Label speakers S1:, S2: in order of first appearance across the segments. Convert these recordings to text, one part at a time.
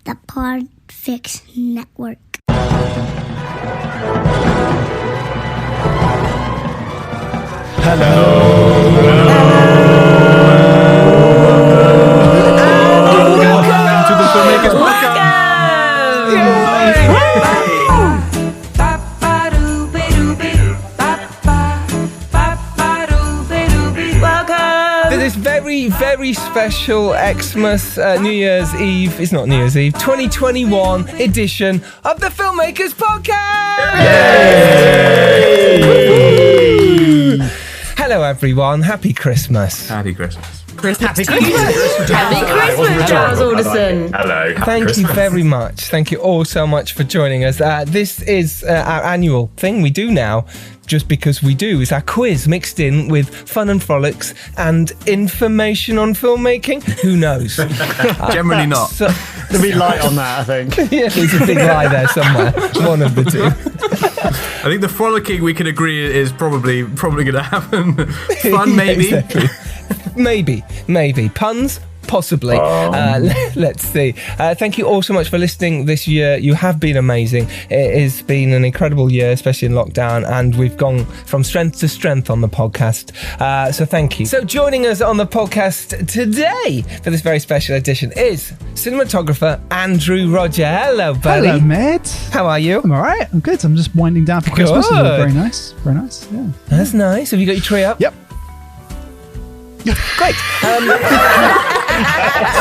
S1: the Podfix Network.
S2: Welcome to the Filmmakers Podcast. This very, very special Xmas New Year's Eve, it's not New Year's Eve, 2021 edition of the Filmmakers Podcast! Yay! Hello everyone, happy Christmas.
S3: Happy Christmas.
S4: Happy Christmas! Happy Christmas, Giles Alderson!
S3: Hello.
S2: Thank you very much. Thank you all so much for joining us. This is our annual thing we do now, just because we do. It's our quiz mixed in with fun and frolics and information on filmmaking. Who knows?
S3: Generally not.
S2: So,
S5: There'll be light on that, I think.
S2: yeah, there's a big lie there somewhere. One of the two.
S3: I think the frolicking we can agree is probably going to happen. Fun, maybe.
S2: Yeah, exactly. Maybe. Puns? Possibly. Let's see. Thank you all so much for listening this year. You have been amazing. It has been an incredible year, especially in lockdown, and we've gone from strength to strength on the podcast. So thank you. So joining us on the podcast today for this very special edition is cinematographer Andrew Roger. Hello, buddy.
S6: Hello, mate.
S2: How are you?
S6: I'm all right. I'm good. I'm just winding down for Christmas.
S2: Good.
S6: Very nice. Very nice. Yeah.
S2: That's nice. Have you got your tree up?
S6: Yep.
S2: Great.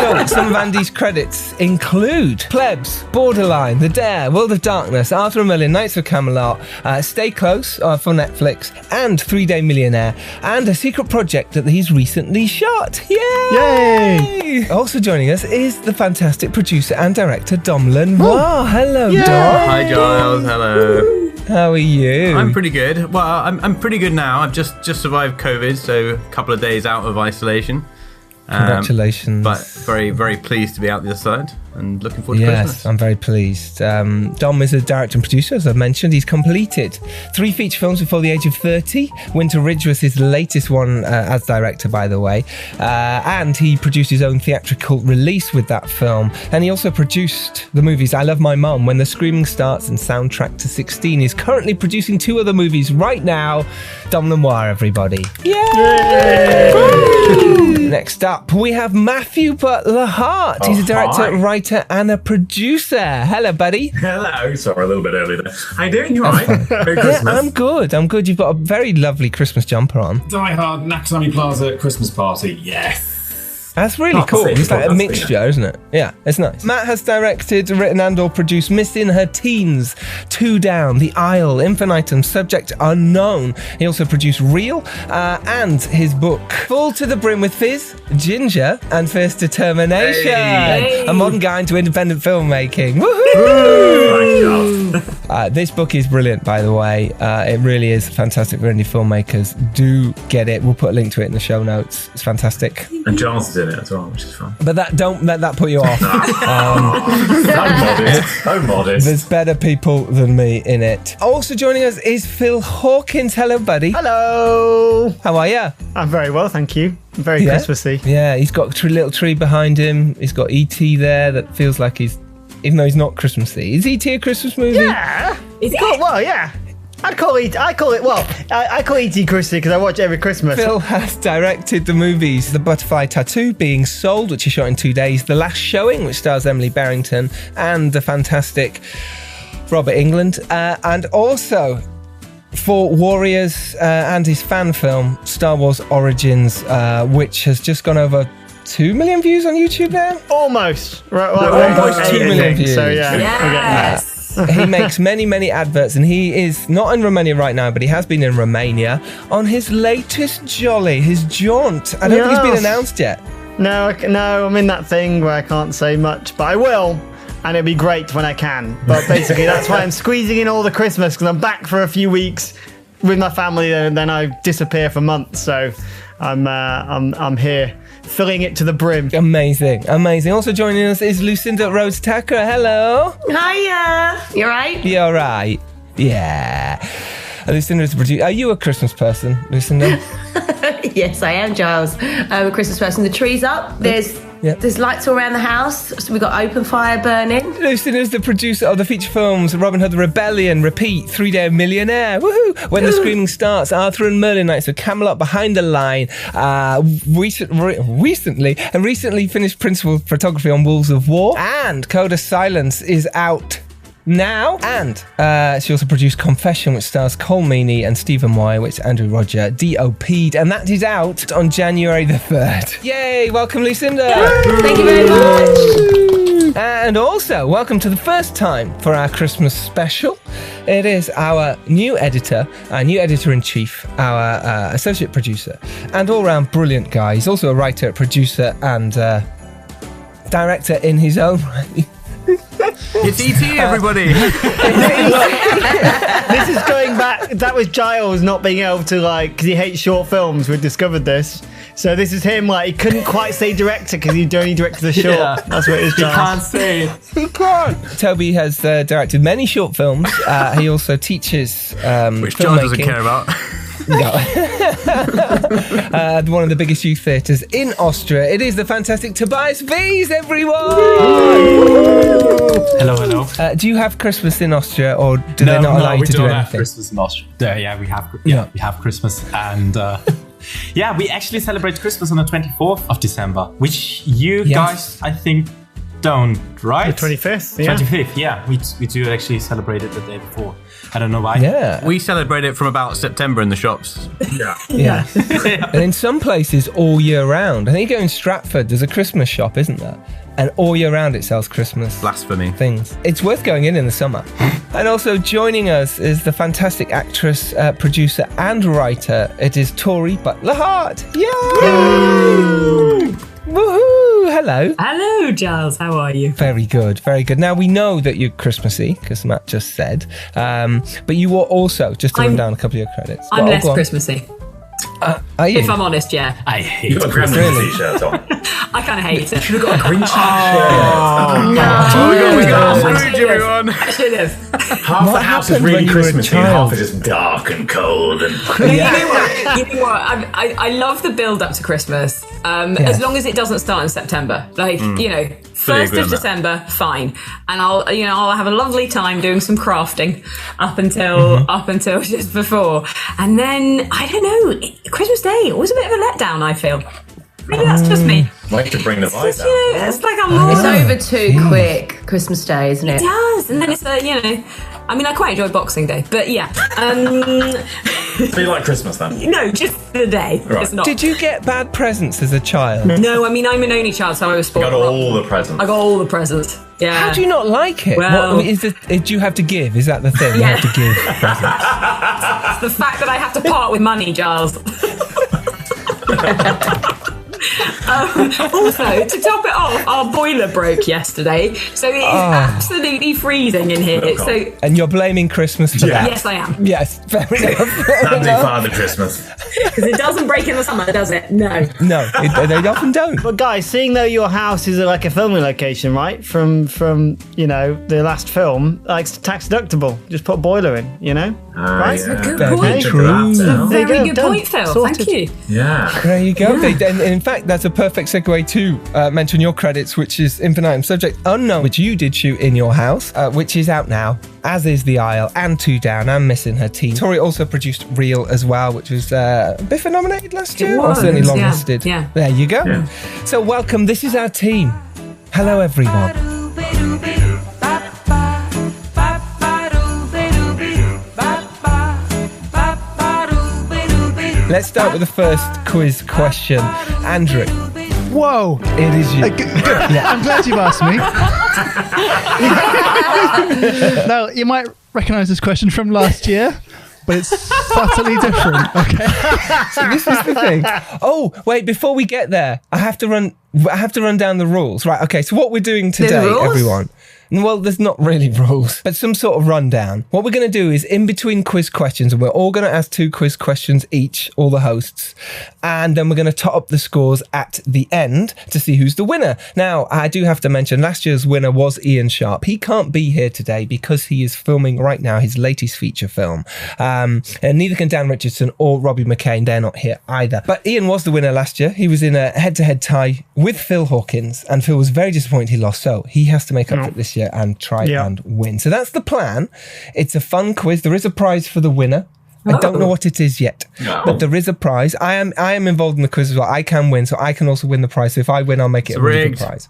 S2: So, some of Andy's credits include Plebs, Borderline, The Dare, World of Darkness, Arthur & Million, Knights of Camelot, Stay Close for Netflix, and 3-Day Millionaire, and a secret project that he's recently shot. Yay! Also joining us is the fantastic producer and director Dom Lenoir. Hello, Dom.
S3: Hi, Giles. Hello.
S2: How are you?
S3: I'm pretty good. Well, I'm pretty good now. I've just survived COVID, so a couple of days out of isolation.
S2: Congratulations.
S3: But very, very pleased to be out the other side and looking forward to Christmas.
S2: Yes, I'm very pleased. Dom is a director and producer, as I've mentioned. He's completed 3 feature films before the age of 30. Winter Ridge was his latest one as director, by the way. And he produced his own theatrical release with that film. And he also produced the movies I Love My Mum, When the Screaming Starts, and Soundtrack to 16. He's currently producing 2 other movies right now. Dom Lenoir, everybody. Yay! Next up, we have Matthew Butler Hart. He's a director, writer, and a producer. Hello, buddy.
S7: Hello. Sorry, a little bit early there. How you doing? You all right? Merry Christmas.
S2: Yeah, I'm good. You've got a very lovely Christmas jumper on.
S7: Die Hard Nakatomi Plaza Christmas party. Yes.
S2: That's really cool. It's like a mixture, isn't it? Yeah, it's nice. Matt has directed, written and or produced Miss in Her Teens, 2 Down, The Isle, Infinitum, Subject Unknown. He also produced Reel and his book, Full to the Brim with Fizz, Ginger, and Fierce Determination. Hey. A modern guide to independent filmmaking. Woohoo! This book is brilliant, by the way. It really is fantastic for indie filmmakers. Do get it. We'll put a link to it in the show notes. It's fantastic.
S7: And Giles is in it as well, which is fun.
S2: But don't let that put you off.
S7: So modest.
S2: There's better people than me in it. Also joining us is Phil Hawkins. Hello, buddy.
S5: Hello.
S2: How are you?
S5: I'm very well, thank you. Very Christmassy.
S2: Yeah, he's got a little tree behind him. He's got E.T. there that feels like he's, even though he's not Christmassy. Is E.T. a Christmas movie?
S5: Yeah. Is it? Well, yeah. I call E.T. Christmas because I watch it every Christmas.
S2: Phil has directed the movies The Butterfly Tattoo, Being Sold, which he shot in 2 days, The Last Showing, which stars Emily Barrington, and the fantastic Robert Englund, and also for Warriors and his fan film Star Wars Origins, which has just gone over 2 million views on YouTube now?
S5: Almost. Right,
S2: almost 2 million views.
S5: So yeah.
S4: Yes.
S2: He makes many adverts, and he is not in Romania right now, but he has been in Romania on his latest jolly, his jaunt. I don't think it's been announced yet.
S5: No, I'm in that thing where I can't say much, but I will, and it'll be great when I can. But basically, that's why I'm squeezing in all the Christmas, because I'm back for a few weeks with my family, and then I disappear for months. So I'm here, filling it to the brim.
S2: Amazing. Also joining us is Lucinda Rose Tucker. Hello.
S4: Hiya. You alright?
S2: You alright? Yeah. Lucinda's a producer. Are you a Christmas person, Lucinda?
S4: Yes, I am, Giles. I'm a Christmas person. The tree's up. There's There's lights all around the house. So we've got open fire burning.
S2: Luciana's the producer of the feature films Robin Hood the Rebellion, Repeat, 3 Day Millionaire, woohoo! When the Screaming Starts, Arthur and Merlin Knights of Camelot, Behind the Line, recently finished principal photography on Wolves of War, and Code of Silence is out now, and she also produced Confession, which stars Cole Meany and Stephen Moy, which Andrew Roger DOP'd, and that is out on January the 3rd. Yay! Welcome, Lucinda.
S4: Thank you very much.
S2: And also, welcome to the first time for our Christmas special. It is our new editor-in-chief, our associate producer, and all-round brilliant guy. He's also a writer, producer, and director in his own right.
S3: It's E.T., everybody.
S5: This is going back. That was Giles not being able to, because he hates short films. We discovered this. So this is him, he couldn't quite say director because he only directed the short.
S8: Yeah.
S5: That's what it is, Giles.
S8: You can't say it.
S2: He can't. Toby has directed many short films. He also teaches
S3: Which John doesn't care about.
S2: No. One of the biggest youth theatres in Austria. It is the fantastic Tobias Wies, everyone!
S8: Hello.
S2: Do you have Christmas in Austria, or do they not allow you to do anything?
S8: We don't have Christmas in Austria. We have Christmas, and we actually celebrate Christmas on the 24th of December, which you guys, I think, don't, right?
S5: The 25th,
S8: 25th, yeah. We do actually celebrate it the day before. I don't know why.
S2: Yeah.
S3: We celebrate it from about September in the shops.
S2: Yeah. And in some places all year round. I think you go in Stratford, there's a Christmas shop, isn't there? And all year round it sells Christmas
S3: Blasphemy
S2: things. It's worth going in the summer. And also joining us is the fantastic actress, producer and writer. It is Tori Butler-Hart. Yay! Woohoo! Hello.
S9: Hello, Giles. How are you?
S2: Very good, very good. Now, we know that you're Christmassy, because Matt just said. But you were also, just to run down a couple of your credits.
S9: I'm less Christmassy.
S2: Are you?
S9: If I'm honest, yeah.
S8: I hate
S7: You've got a Christmas t-shirt on.
S9: I kind of hate it.
S7: You've got a Grinch
S3: We got Scrooge, everyone.
S9: I should have.
S7: Half the house is really Christmassy and half is just dark and cold. And
S9: You know what? I love the build up to Christmas. As long as it doesn't start in September. 1st of December, fine. And I'll have a lovely time doing some crafting up until just before. And then, I don't know, Christmas Day, always a bit of a letdown, I feel. Maybe that's just me.
S7: Like to bring the vibe down.
S9: It's like I'm more...
S4: It's over too quick, Christmas Day, isn't it?
S9: It does. And then it's, I quite enjoy Boxing Day, but yeah.
S7: So you like Christmas then?
S9: No, just the day.
S7: Right.
S9: It's not.
S2: Did you get bad presents as a child?
S9: No, I'm an only child, so I was spoiled.
S7: Got all the presents.
S9: I got all the presents. Yeah.
S2: How do you not like it?
S9: Well,
S2: do you have to give? Is that the thing? You have to give presents.
S9: It's the fact that I have to part with money, Giles. Also, to top it off, our boiler broke yesterday, so it is absolutely freezing in here.
S2: And you're blaming Christmas for that?
S9: Yes, I am.
S2: Yes, fair enough.
S7: Happy Father Christmas.
S9: Because it doesn't break in the summer, does it? No.
S2: No, they often don't.
S5: But guys, seeing though your house is like a filming location, right? From the last film, it's tax deductible. Just put a boiler in, right?
S7: Yeah.
S9: Good
S2: Very
S9: point.
S2: true.
S9: Very good point, Phil.
S5: Sorted.
S9: Thank you.
S7: Yeah.
S2: There you go. And in fact, that's a perfect segue to mention your credits, which is Infinitum Subject Unknown, which you did shoot in your house, which is out now, as is The Isle and Two Down and Missing Her Team. Tori also produced Real as well, which was Biffa nominated last year, or certainly long-listed.
S9: Yeah.
S2: There you go.
S7: Yeah.
S2: So welcome, this is our team. Hello, everyone. Let's start with the first quiz question. Andrew.
S6: Whoa.
S2: It is you.
S6: Good. I'm glad you've asked me. Now, you might recognise this question from last year, but it's subtly different, okay?
S2: So this is the thing. Oh, wait, before we get there, I have to run down the rules. Right, okay, so what we're doing today, everyone. Well, there's not really rules, but some sort of rundown. What we're going to do is in between quiz questions, and we're all going to ask 2 quiz questions each, all the hosts, and then we're going to tot up the scores at the end to see who's the winner. Now, I do have to mention last year's winner was Ian Sharp. He can't be here today because he is filming right now his latest feature film. And neither can Dan Richardson or Robbie McCain. They're not here either. But Ian was the winner last year. He was in a head-to-head tie with Phil Hawkins, and Phil was very disappointed he lost, so he has to make up for it this year and try and win. So that's the plan. It's a fun quiz. There is a prize for the winner. I don't know what it is yet, but there is a prize. I am involved in the quiz as well. I can win, so I can also win the prize. So if I win, I'll make it a really good prize.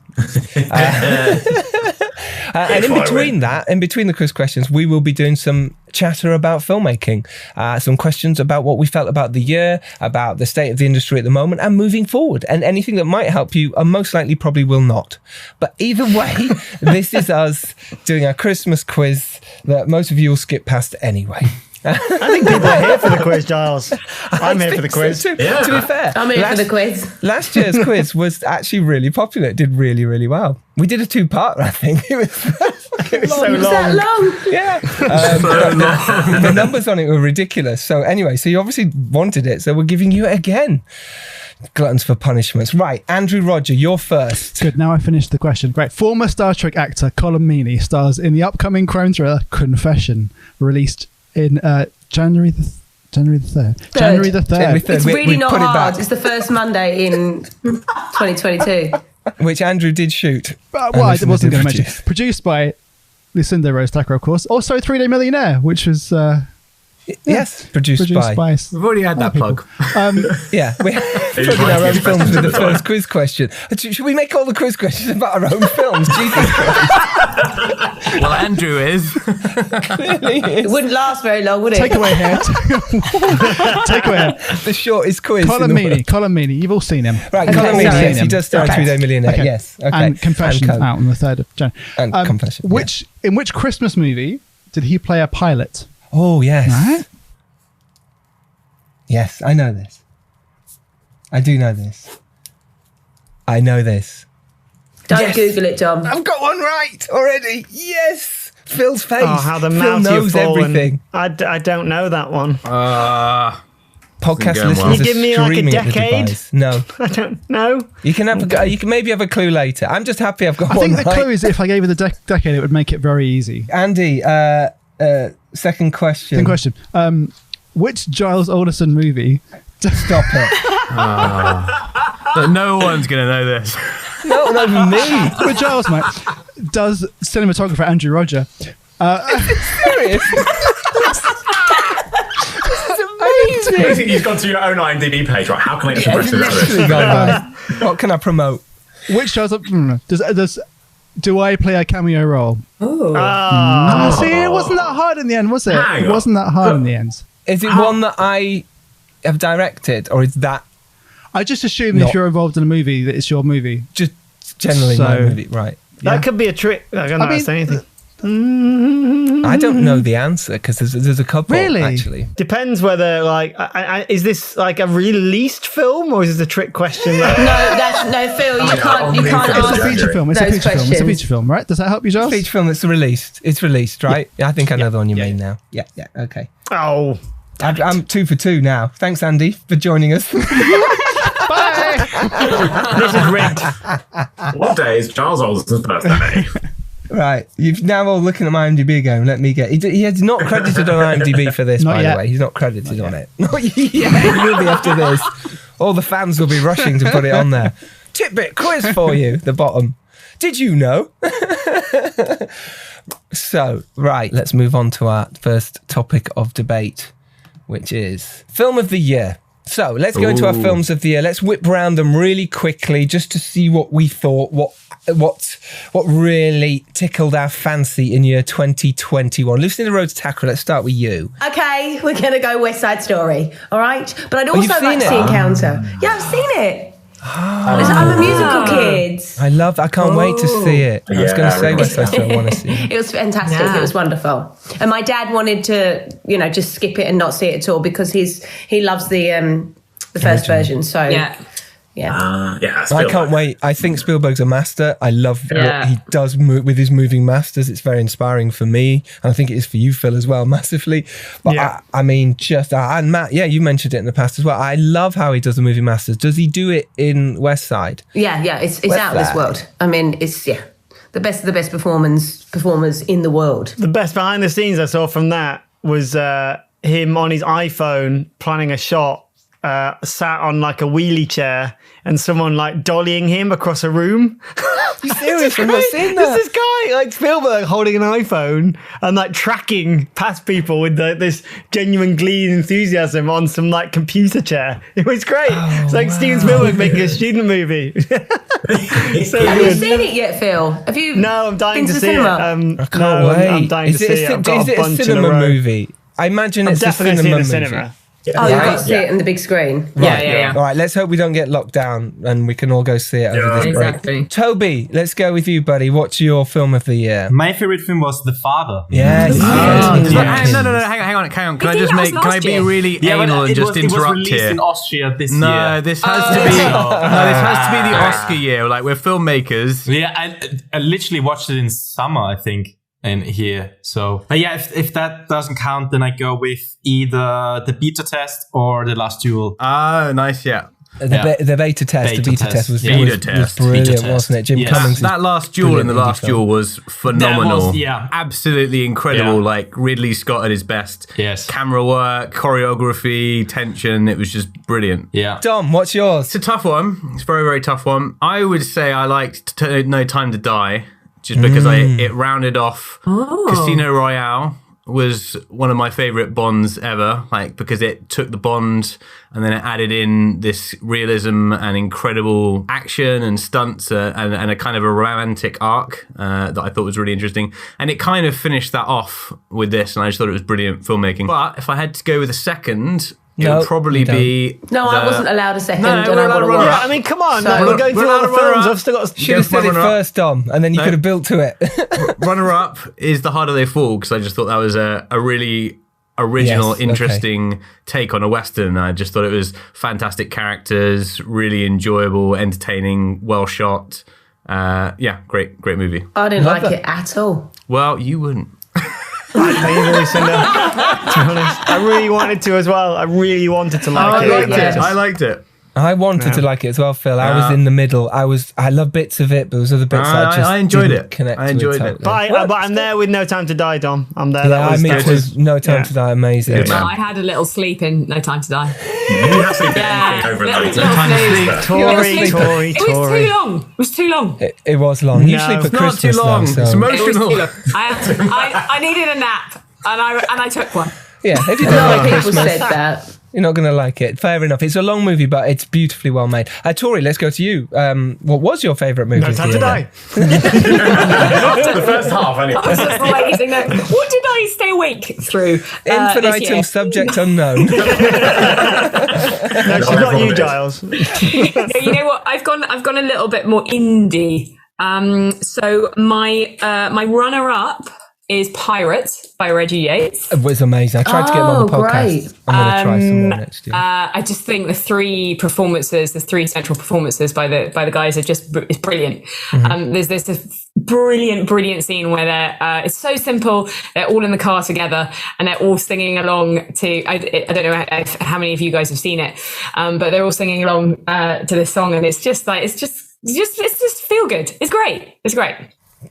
S2: And in between the quiz questions, we will be doing some chatter about filmmaking, some questions about what we felt about the year, about the state of the industry at the moment, and moving forward, and anything that might help you, and most likely probably will not. But either way, this is us doing our Christmas quiz that most of you will skip past anyway.
S5: I think people are here for the quiz, Giles. I'm here for the quiz.
S2: So too. To be fair,
S4: I'm here for the quiz.
S2: Last year's quiz was actually really popular. It did really, really well. We did a 2-parter, I think. It was so long.
S4: Was that long?
S2: Yeah. The numbers on it were ridiculous. So anyway, so you obviously wanted it, so we're giving you it again. Gluttons for punishments. Right, Andrew Roger, you're first.
S6: Good, now I finished the question. Great. Former Star Trek actor Colin Meaney stars in the upcoming crime thriller Confession, released in January the 3rd. January the 3rd.
S4: It's really not hard. It's the first Monday in 2022.
S2: Which Andrew did shoot.
S6: Well, I wasn't going to mention. Produced by Lucinda Rose Tucker, of course. Also 3-Day Millionaire, which was...
S2: yes, produced by.
S3: We've already had that plug.
S2: Yeah, we're plugging our own films with the first quiz question. Should we make all the quiz questions about our own films? Jesus Christ.
S3: Well, Andrew is.
S2: Clearly is.
S4: It wouldn't last very long, would it?
S6: Take away here. Take away here.
S2: The shortest quiz.
S6: Colin Meaney. You've all seen him.
S2: Right, Colin Meaney, yes, he does star in 3-Day Millionaire,
S6: okay.
S2: yes. Okay.
S6: And Confession out on the 3rd of January.
S2: And Confession,
S6: In which Christmas movie did he play a pilot?
S2: Oh, yes.
S6: Right?
S2: Yes, I know this. I do know this. I know this.
S4: Don't Google it, John.
S2: I've got one right already. Yes. Phil's face.
S5: Oh, how the
S2: Phil
S5: mouth
S2: knows everything.
S5: I don't know that one.
S2: Podcast listeners
S5: Can you give me like a decade?
S2: No.
S5: I don't know.
S2: You can maybe have a clue later. I'm just happy I've got one right.
S6: I think the clue is if I gave you the decade, it would make it very easy.
S2: Andy, second question.
S6: Which Giles Alderson movie?
S2: Stop it.
S3: No one's going to know this.
S2: Not even me.
S6: But Giles, mate, does cinematographer Andrew Roger.
S2: Is it serious? This is amazing.
S7: You've gone to your own IMDb page, right? How can I get some rest of this?
S2: What can I promote?
S6: Which Giles do I play a cameo role?
S4: Oh.
S6: See, it wasn't that hard in the end, was it? It wasn't that hard in the end.
S2: Is it one that I have directed, or is that...
S6: I just assume if you're involved in a movie, that it's your movie.
S2: Just generally my movie, right.
S5: That could be a trick. I don't know say anything.
S2: I don't know the answer, because there's a couple, actually.
S5: Depends whether, is this like a released film, or is this a trick question?
S4: No, Phil, you can't
S6: It's a feature film. It's a feature film, right? Does that help you, Giles?
S2: Feature film that's released. It's released, right? Yeah, I think I know the one you mean now. Yeah, okay.
S5: Oh.
S2: I'm 2 for 2 now. Thanks, Andy, for joining us.
S6: Bye.
S5: This is rigged.
S7: What day is Giles Alderson's birthday?
S2: Right, you've now all looking at my IMDb going, let me get... He is not credited on IMDb for this, by the way. He's not credited on it. Not yet. He will be after this. All the fans will be rushing to put it on there. Tidbit quiz for you, the bottom. Did you know? So, right, let's move on to our first topic of debate, which is Film of the Year. So, let's go into our films of the year. Let's whip around them really quickly just to see what we thought, what really tickled our fancy in year 2021. Lucinda Rhodes Tucker, let's start with you.
S4: Okay, we're going to go West Side Story, all right? But I'd also like to see Encounter. Yeah, I've seen it. I'm a musical kid.
S2: I can't wait to see it. I was going to say West Side Story, I want to see it.
S4: It was fantastic. Yeah. It was wonderful. And my dad wanted to, just skip it and not see it at all because he loves the first version. So Yeah.
S2: I can't wait. I think Spielberg's a master. I love what he does with his moving masters. It's very inspiring for me, and I think it is for you, Phil, as well, massively. But I mean, and Matt, you mentioned it in the past as well. I love how he does the moving masters. Does he do it in West Side?
S4: Yeah, it's out of this world. I mean, it's the best of the best performers in the world.
S5: The best behind the scenes I saw from that was him on his iPhone planning a shot, sat on like a wheelie chair, and someone like dollying him across a room.
S2: You serious? I've not seen that.
S5: There's this guy like Spielberg holding an iPhone and like tracking past people with this genuine glee and enthusiasm on some like computer chair. It was great. It's like Steven Spielberg making a student movie.
S4: Have you seen it yet, Phil? Have you?
S5: No, I'm dying to see it.
S2: I can't wait.
S5: I'm dying to see it. I've got
S2: is it a cinema movie? I imagine it's
S5: definitely
S2: a cinema movie.
S5: Cinema.
S4: Oh, you've got to see it on the big screen.
S9: Yeah.
S2: All right, let's hope we don't get locked down and we can all go see it over this break. Toby, let's go with you, buddy. What's your film of the year?
S8: My favorite film was The Father.
S2: Yes.
S3: No, hang on. Can I be really anal and just interrupt
S8: here? It was released in Austria this year.
S3: No, this has to be the Oscar year. Like, we're filmmakers.
S8: Yeah, I literally watched it in summer, I think. In here, so but if that doesn't count, then I go with either The Beta Test or The Last Duel.
S3: Oh, nice, The
S2: beta test. The beta test was brilliant, wasn't it? Jim
S3: Yes.
S2: Cummings.
S3: That last duel in The Last Duel was phenomenal. Absolutely incredible. Like Ridley Scott at his best.
S8: Yes.
S3: Camera work, choreography, tension. It was just brilliant.
S8: Yeah.
S2: Dom, what's yours?
S3: It's a tough one. It's a very, very tough one. I would say I liked No Time to Die, just because it rounded off. Casino Royale was one of my favorite Bonds ever, like because it took the Bond and then it added in this realism and incredible action and stunts and a kind of a romantic arc that I thought was really interesting. And it kind of finished that off with this, and I just thought it was brilliant filmmaking. But if I had to go with a second, it would probably be...
S4: No, I wasn't allowed a second.
S5: I mean, come on. We're going through all the films. I've still got...
S2: Should have said it first, Dom, and then you could have built to it.
S3: Runner-up is The Harder They Fall, because I just thought that was a really original, interesting take on a Western. I just thought it was fantastic characters, really enjoyable, entertaining, well shot. Great movie.
S4: I didn't like it at all.
S3: Well, you wouldn't.
S5: I really wanted to as well. I really wanted to like it.
S3: I liked it.
S2: I wanted to like it as well, Phil. I was in the middle. I love bits of it, but there was other bits I
S3: enjoyed it.
S2: I enjoyed it.
S5: But I'm there with No Time to Die, Dom. I'm there.
S2: Yeah, I mean, No Time to Die, amazing.
S9: No, I had a little sleep in No Time to Die.
S7: You have sleep overnight.
S9: No time to sleep.
S5: Tory.
S9: It was too long. It was too long.
S2: It was long.
S3: No,
S2: Usually for Christmas,
S3: not too long.
S2: Though, so.
S3: It's emotional.
S9: I needed a nap, and I took one.
S2: Yeah, if you don't like
S4: People
S2: Christmas,
S4: said that.
S2: you're not going to like it. Fair enough. It's a long movie, but it's beautifully well made. Tori, let's go to you. What was your favourite movie?
S5: No Time to Die.
S7: The first half, anyway.
S9: What did I stay awake through?
S2: Infinitum subject unknown.
S5: No, she's not you, Giles.
S9: You know what? I've gone a little bit more indie. So my runner-up is Pirates by Reggie Yates.
S2: It was amazing. I tried to get him on the podcast.
S4: Great.
S2: I'm going to try some more next year.
S9: I just think the three central performances by the guys are just it's brilliant. There's this brilliant scene where it's so simple. They're all in the car together and they're all singing along to. I don't know how many of you guys have seen it, but they're all singing along to this song, and it's just feel good. It's great.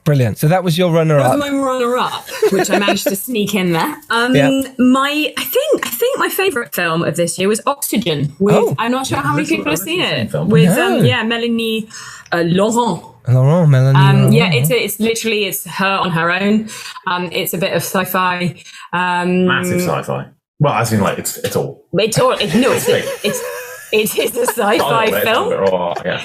S2: Brilliant. So that was your runner-up.
S9: That was my runner-up, which I managed to sneak in there. I think my favourite film of this year was Oxygen. I'm not sure how many people have seen it. With Melanie Laurent. It's her on her own. It's a bit of sci-fi.
S7: Massive sci-fi. Well, as in like it's all.
S9: It is a sci-fi film. No, but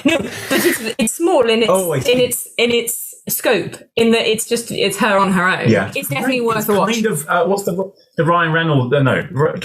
S9: it's small in its scope, in that it's her on her own.
S7: Yeah,
S9: it's definitely worth a watch.
S7: Kind of what's the Ryan Reynolds? Do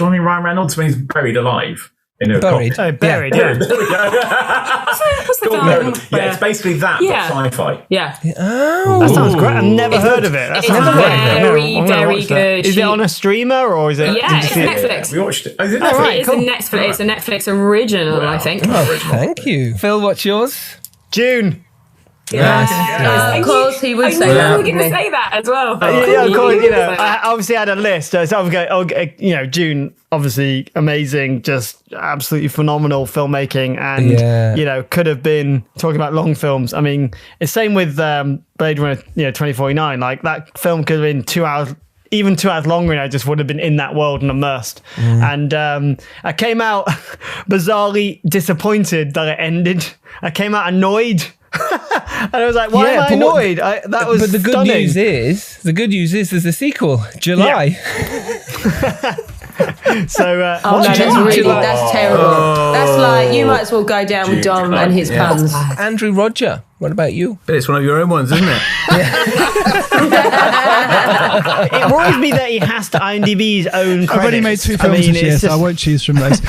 S7: you mean Ryan Reynolds when he's buried alive?
S2: Buried.
S5: Oh, Buried, yeah.
S9: What's the film?
S7: Yeah, it's basically that, but sci-fi.
S9: Yeah.
S2: Oh,
S5: that sounds great. I've never heard of it. That
S9: It's
S5: sounds
S9: very,
S5: great.
S9: very good.
S5: Is it on a streamer or is it?
S9: Yeah, it's Netflix.
S7: We watched it. Oh, is it
S5: Oh, right,
S9: It's a Netflix. It's a Netflix original, I think.
S2: thank you. Phil, what's yours?
S5: June.
S4: Of course, he would say
S9: I
S4: that.
S9: knew you were going to say that as well.
S5: Yeah, of course. I obviously had a list. So June, obviously amazing, just absolutely phenomenal filmmaking, and could have been talking about long films. I mean, it's same with Blade Runner, 2049. Like that film could have been 2 hours. Even 2 hours longer, and I just would have been in that world and immersed. And I came out bizarrely disappointed that it ended. I came out annoyed. And I was like, why am I annoyed? That was
S2: But the good
S5: stunning.
S2: news is there's a sequel, July.
S5: So,
S4: that's terrible. That's like, you might as well go down with Dom and his puns.
S2: Andrew Roger, what about you?
S3: But it's one of your own ones, isn't it?
S5: it worries me that he has to IMDb his own credits.
S6: I've only made 2 films this year, so I won't choose from those.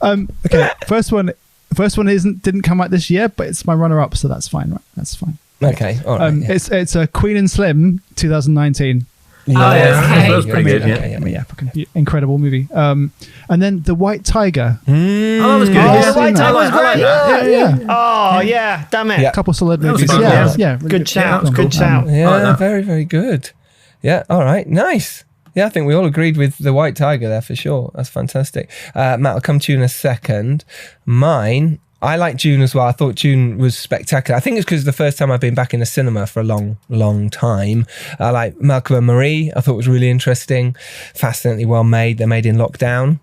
S6: Okay, first one didn't come out this year, but it's my runner-up, so that's fine. Right, that's fine.
S2: Okay, all right.
S6: It's a Queen and Slim 2019.
S3: That was pretty good.
S6: Fucking incredible movie. And then The White Tiger.
S3: Oh, that was good.
S5: The White Tiger was great.
S6: Yeah.
S5: Oh, yeah. Damn it.
S6: A couple solid movies.
S3: fun,
S6: Yeah.
S5: Really good shout. Good shout.
S2: Yeah, very, very good. Yeah, all right, nice. Yeah, I think we all agreed with The White Tiger there for sure. That's fantastic. Matt, I'll come to you in a second. Mine, I like June as well. I thought June was spectacular. I think it's because it's the first time I've been back in a cinema for a long, long time. I like Malcolm and Marie. I thought it was really interesting, fascinatingly well made. They're made in lockdown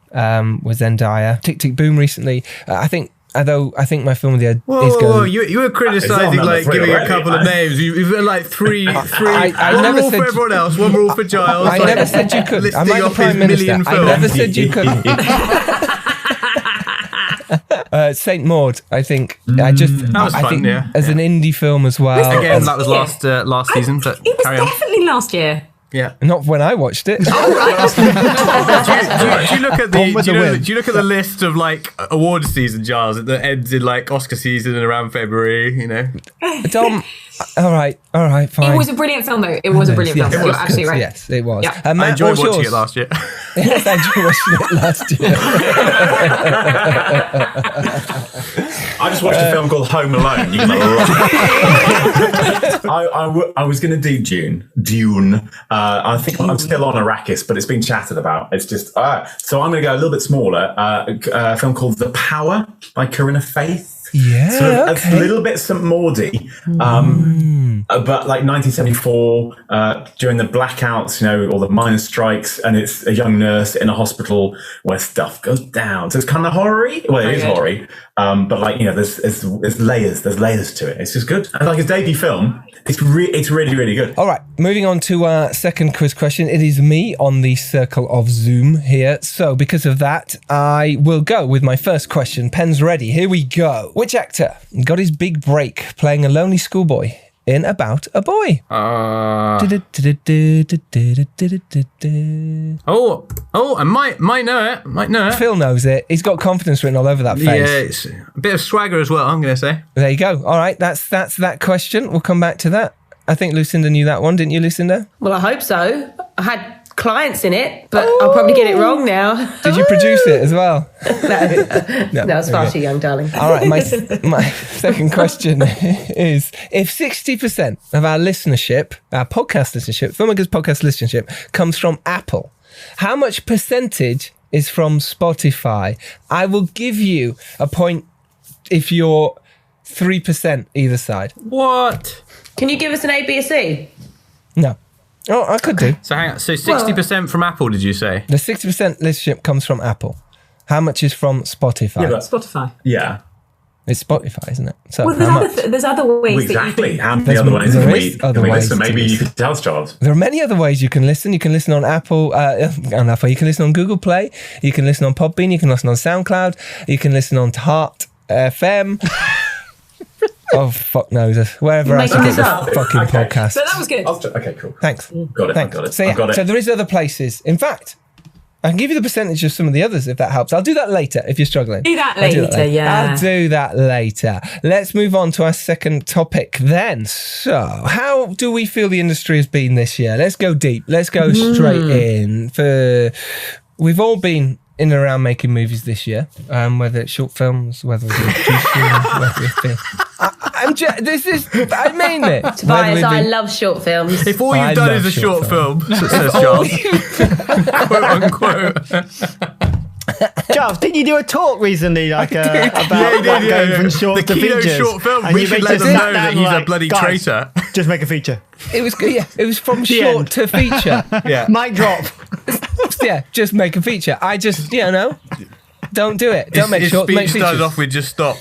S2: with Zendaya. Tick, Tick, Boom recently. I think my film of the year is going.
S3: Whoa, you were criticising giving a couple of names. You've got like three.
S2: I
S3: one
S2: never
S3: rule
S2: said
S3: for everyone else. One rule for Giles.
S2: I never said you couldn't. I'm like the Prime Minister. I never said you couldn't. Saint Maud, I think.
S3: That was fun,
S2: as an indie film as well.
S3: Again, that was last season, but
S9: it was
S3: carry on.
S9: definitely last year.
S3: Yeah,
S2: not when I watched it.
S3: Do you look at the list of like award season, Giles, that ends in like Oscar season and around February?
S2: Dom. All right, fine.
S9: It was a brilliant film, though. It was a brilliant film. You're absolutely right.
S2: Yes, it was.
S9: Yeah.
S3: I enjoyed watching it last year.
S2: Yes, I enjoyed watching it last year.
S7: I just watched a film called Home Alone. I was going to do Dune. I think I'm still on Arrakis, but it's been chatted about. It's just so I'm going to go a little bit smaller. A film called The Power by Corinna Faith.
S2: Yeah,
S7: a little bit St. Maudie, but like 1974, during the blackouts, all the miners' strikes, and it's a young nurse in a hospital where stuff goes down. So it's kind of horror-y. Well, it is horror-y, but like there's layers to it. It's just good. And like his debut film, it's really, really good.
S2: All right, moving on to our second quiz question. It is me on the circle of Zoom here. So because of that, I will go with my first question. Pens ready. Here we go. Which actor got his big break playing a lonely schoolboy in About a Boy?
S3: I might know it.
S2: Phil knows it. He's got confidence written all over that face.
S3: Yeah, it's a bit of swagger as well, I'm going to say.
S2: There you go. All right, that's that question. We'll come back to that. I think Lucinda knew that one, didn't you, Lucinda?
S4: Well, I hope so. I had clients in it, but I'll probably get it wrong now.
S2: Did you produce it as well?
S4: No, it's far too young, darling.
S2: All right, my second question is, if 60% of our listenership, our podcast listenership, Filmmakers podcast listenership, comes from Apple, how much percentage is from Spotify? I will give you a point if you're 3% either side.
S3: What?
S4: Can you give us an A, B, or C?
S2: No. Oh, I could do.
S3: So hang on. So 60% from Apple, did you say?
S2: The 60% listenership comes from Apple. How much is from Spotify?
S7: Yeah,
S9: Spotify.
S7: Yeah.
S2: It's Spotify, isn't it? So
S9: well, there's other ways
S7: exactly.
S9: that you
S7: How many other ways can we listen? Maybe you
S2: listen.
S7: could tell us, Charles.
S2: There are many other ways you can listen. You can listen on Apple, you can listen on Google Play, you can listen on Podbean, you can listen on SoundCloud, you can listen on Heart FM. Oh, fuck knows. Wherever else you get the fucking podcast.
S9: So that was good.
S7: Okay, cool.
S2: Thanks.
S7: Got it.
S2: Thanks.
S7: Got it.
S2: So,
S7: got it.
S2: So there is other places. In fact, I can give you the percentage of some of the others if that helps. I'll do that later if you're struggling.
S9: Do that later, yeah.
S2: I'll do that later. Let's move on to our second topic then. So, how do we feel the industry has been this year? Let's go deep. Let's go straight in. We've all been in and around making movies this year, whether it's short films, whether it's producing, whether it's been... I mean it.
S4: Tobias, I love short films.
S3: If all you've done is a short film, says Giles, quote unquote.
S5: Giles, didn't you do a talk recently, about going from short to features?
S3: The short film.
S5: And
S3: We
S5: you
S3: should let
S5: basically
S3: them
S5: sat
S3: know that
S5: down
S3: he's a
S5: like,
S3: bloody
S5: "Guys,
S3: traitor.
S5: Just make a feature.
S2: It was good. Yeah, it was from short to feature.
S3: Yeah.
S5: Mic drop.
S2: Yeah, just make a feature. I just, don't do it. Don't make short. Make
S3: Speech started
S2: features.
S3: off with just stop.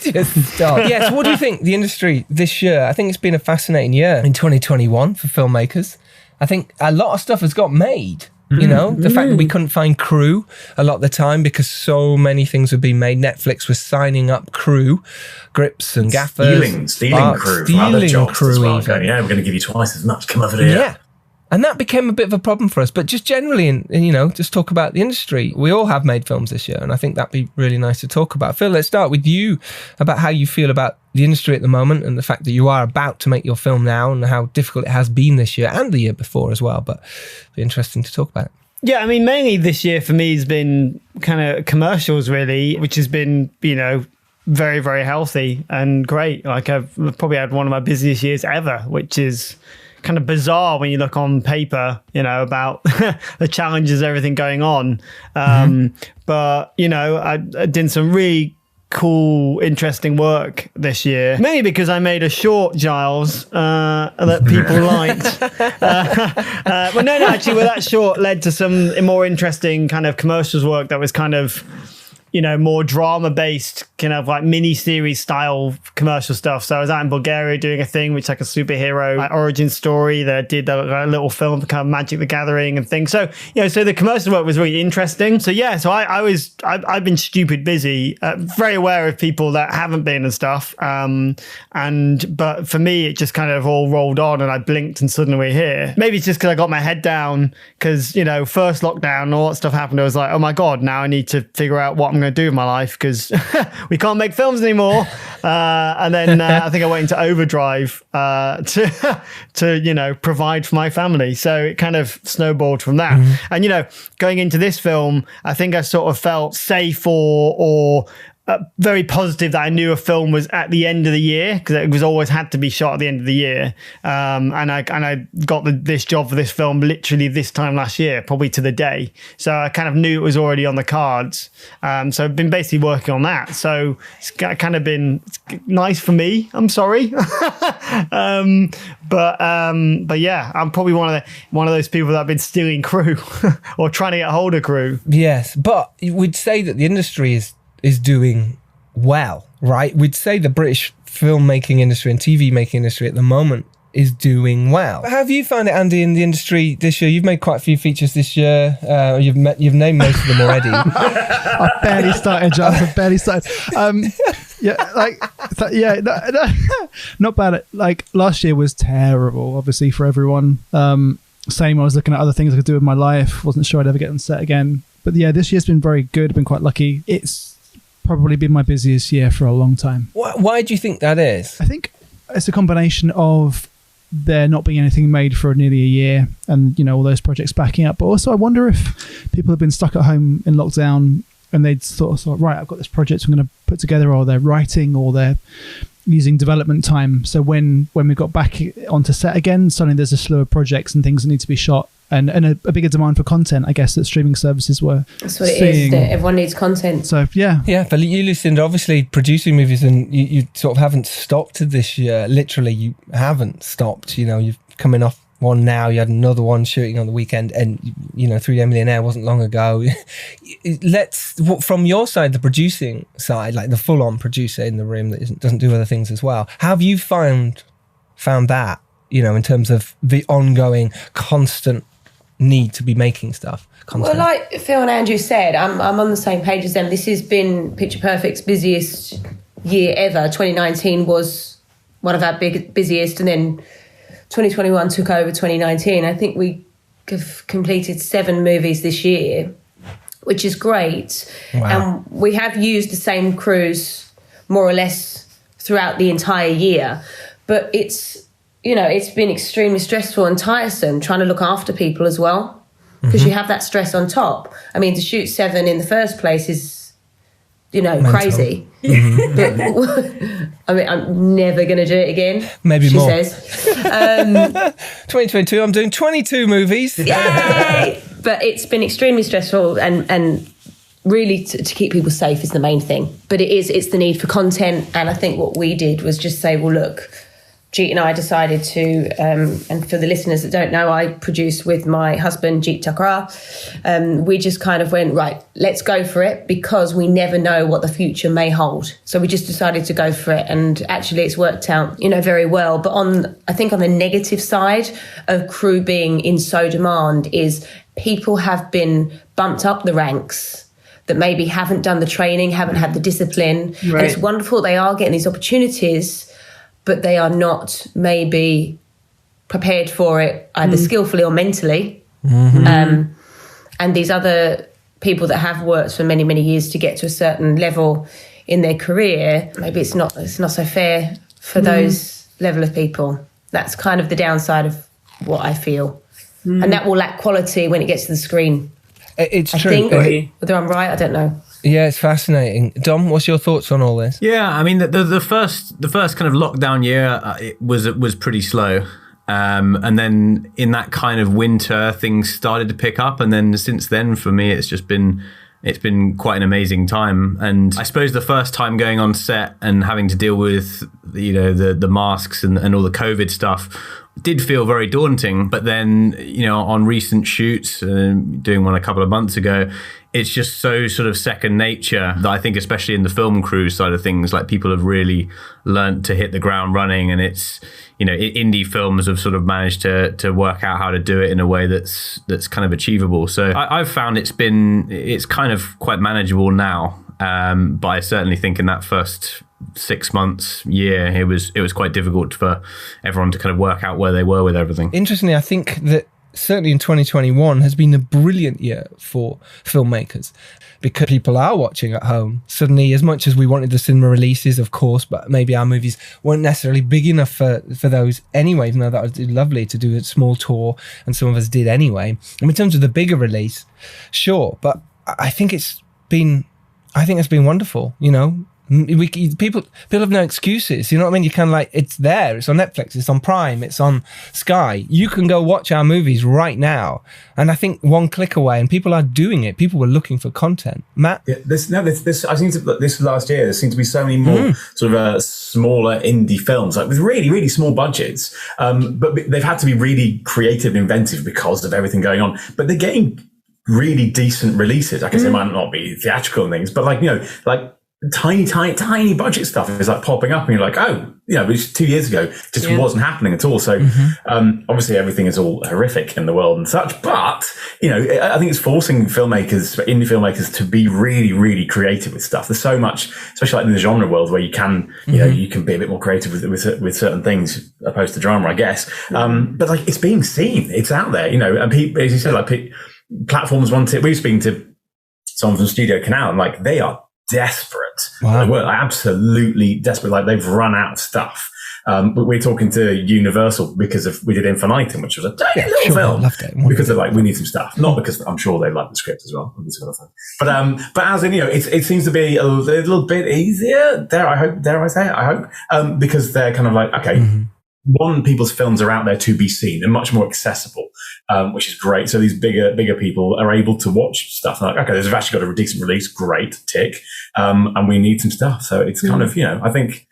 S2: Just stop. Yes. What do you think the industry this year? I think it's been a fascinating year in 2021 for filmmakers. I think a lot of stuff has got made. The fact that we couldn't find crew a lot of the time because so many things were being made. Netflix was signing up crew, grips and gaffers.
S7: Stealing crew from other jobs as well. Going, we're going to give you twice as much. Come over here.
S2: Yeah. And that became a bit of a problem for us. But just generally, just talk about the industry. We all have made films this year, and I think that'd be really nice to talk about. Phil, let's start with you about how you feel about the industry at the moment and the fact that you are about to make your film now and how difficult it has been this year and the year before as well. But it'd be interesting to talk about it.
S5: Yeah, I mean, mainly this year for me has been kind of commercials, really, which has been, very, very healthy and great. Like, I've probably had one of my busiest years ever, which is kind of bizarre when you look on paper, about the challenges, everything going on. But, I did some really cool, interesting work this year. Mainly because I made a short, Giles, that people liked. Actually, that short led to some more interesting kind of commercials work that was kind of, more drama-based, kind of like mini-series style commercial stuff. So I was out in Bulgaria doing a thing, which is like a superhero origin story that I did a little film for kind of Magic the Gathering and things. So, so the commercial work was really interesting. So I've been stupid busy, very aware of people that haven't been and stuff. But for me, it just kind of all rolled on and I blinked and suddenly we're here. Maybe it's just because I got my head down because, first lockdown, all that stuff happened. I was like, oh my God, now I need to figure out what I'm going to do in my life because we can't make films anymore. And then I think I went into overdrive to provide for my family. So it kind of snowballed from that. And going into this film, I think I sort of felt safe or very positive that I knew a film was at the end of the year because it was always had to be shot at the end of the year. And I got this job for this film literally this time last year, probably to the day. So I kind of knew it was already on the cards. So I've been basically working on that. So it's kind of been nice for me. I'm sorry. But yeah, I'm probably one of those people that have been stealing crew or trying to get hold of crew.
S2: Yes, but we'd say that the industry is doing well, right? We'd say the British filmmaking industry and TV making industry at the moment is doing well. How have you found it, Andy, in the industry this year? You've made quite a few features this year. You've named most of them already.
S6: I barely started, Giles. I barely started. Not bad. Like last year was terrible, obviously for everyone. Same. I was looking at other things I could do with my life. Wasn't sure I'd ever get on set again. But yeah, this year's been very good. I've been quite lucky. It's probably been my busiest year for a long time.
S2: Why do you think that is?
S6: I think it's a combination of there not being anything made for nearly a year and, all those projects backing up. But also I wonder if people have been stuck at home in lockdown and they'd thought, right, I've got this project I'm going to put together, or they're writing or they're using development time. So when we got back onto set again, suddenly there's a slew of projects and things that need to be shot. And a bigger demand for content, I guess, that streaming services were
S4: That's what it is. That everyone needs content.
S6: So, yeah.
S2: Yeah, for you, Lucinda, obviously producing movies and you sort of haven't stopped this year. Literally, you haven't stopped. You're coming off one now. You had another one shooting on the weekend and, 3D Millionaire wasn't long ago. From your side, the producing side, like the full-on producer in the room that doesn't do other things as well. How have you found that, in terms of the ongoing, constant need to be making stuff? Content.
S4: Well, like Phil and Andrew said, I'm on the same page as them. This has been Picture Perfect's busiest year ever. 2019 was one of our busiest, and then 2021 took over 2019. I think we have completed 7 movies this year, which is great.
S2: Wow.
S4: And we have used the same crews more or less throughout the entire year. But it's been extremely stressful and tiresome trying to look after people as well, because you have that stress on top. I mean, to shoot 7 in the first place is,
S2: Mental.
S4: Crazy. But, I mean, I'm never going to do it again.
S2: Maybe
S4: she
S2: more.
S4: says.
S2: 2022, I'm doing 22 movies.
S4: Yay! But it's been extremely stressful, and really to keep people safe is the main thing. But it's the need for content. And I think what we did was just say, well, look, Jeet and I decided to, and for the listeners that don't know, I produce with my husband, Jeet Thakrar. We just kind of went, right, let's go for it, because we never know what the future may hold. So we just decided to go for it. And actually it's worked out, very well. But I think on the negative side of crew being in so demand is people have been bumped up the ranks that maybe haven't done the training, haven't had the discipline. Right. And it's wonderful they are getting these opportunities, but they are not maybe prepared for it either skillfully or mentally. And these other people that have worked for many, many years to get to a certain level in their career, maybe it's not so fair for those level of people. That's kind of the downside of what I feel. And that will lack quality when it gets to the screen.
S2: It's true.
S4: I think, whether I'm right, I don't know.
S2: Yeah, it's fascinating. Dom, what's your thoughts on all this?
S3: Yeah, I mean, the first kind of lockdown year it was pretty slow, and then in that kind of winter, things started to pick up, and then since then, for me, it's been quite an amazing time. And I suppose the first time going on set and having to deal with the masks and all the COVID stuff did feel very daunting. But then on recent shoots, doing one a couple of months ago, it's just so sort of second nature that I think, especially in the film crew side of things, like people have really learnt to hit the ground running, and it's indie films have sort of managed to work out how to do it in a way that's kind of achievable. So I've found it's kind of quite manageable now, but I certainly think in that first 6 months, year, it was quite difficult for everyone to kind of work out where they were with everything.
S2: Interestingly, I think that certainly in 2021 has been a brilliant year for filmmakers, because people are watching at home. Suddenly, as much as we wanted the cinema releases, of course, but maybe our movies weren't necessarily big enough for those anyway, even though that was lovely to do a small tour, and some of us did anyway. And in terms of the bigger release, sure, but I think it's been wonderful, People have no excuses, you know what I mean? You kind of it's there, it's on Netflix, it's on Prime, it's on Sky. You can go watch our movies right now, and I think one click away, and people are doing it. People were looking for content. Matt?
S7: Yeah, this I think this last year there seemed to be so many more sort of smaller indie films, with really, really small budgets, but they've had to be really creative and inventive because of everything going on. But they're getting really decent releases. I guess they might not be theatrical and things, but tiny budget stuff is popping up, and you're like, oh, which 2 years ago just wasn't happening at all. So obviously everything is all horrific in the world and such, but I think it's forcing indie filmmakers to be really, really creative with stuff. There's so much, especially in the genre world, where you can you can be a bit more creative with certain things opposed to drama, I guess. But it's being seen, it's out there, and people, as you said, platforms want it. We were speaking to someone from Studio Canal, and they are desperate.
S2: Wow.
S7: We're absolutely desperate. They've run out of stuff. But we're talking to Universal because we did Infinitum, which was a tiny little film. I loved it. Because they're we need some stuff. Not because I'm sure they like the script as well. But as in, it seems to be a little bit easier. Dare I say it? I hope. Because they're kind of okay. One, people's films are out there to be seen and much more accessible, which is great. So these bigger people are able to watch stuff. Okay, they've actually got a decent release, great, tick, and we need some stuff. So it's kind of, I think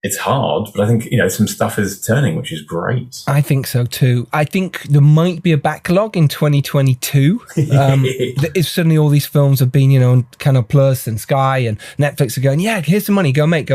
S7: it's hard, but I think, some stuff is turning, which is great.
S2: I think so too. I think there might be a backlog in 2022. If suddenly all these films have been, on Canal Plus and Sky and Netflix are going, yeah, here's some money, go make.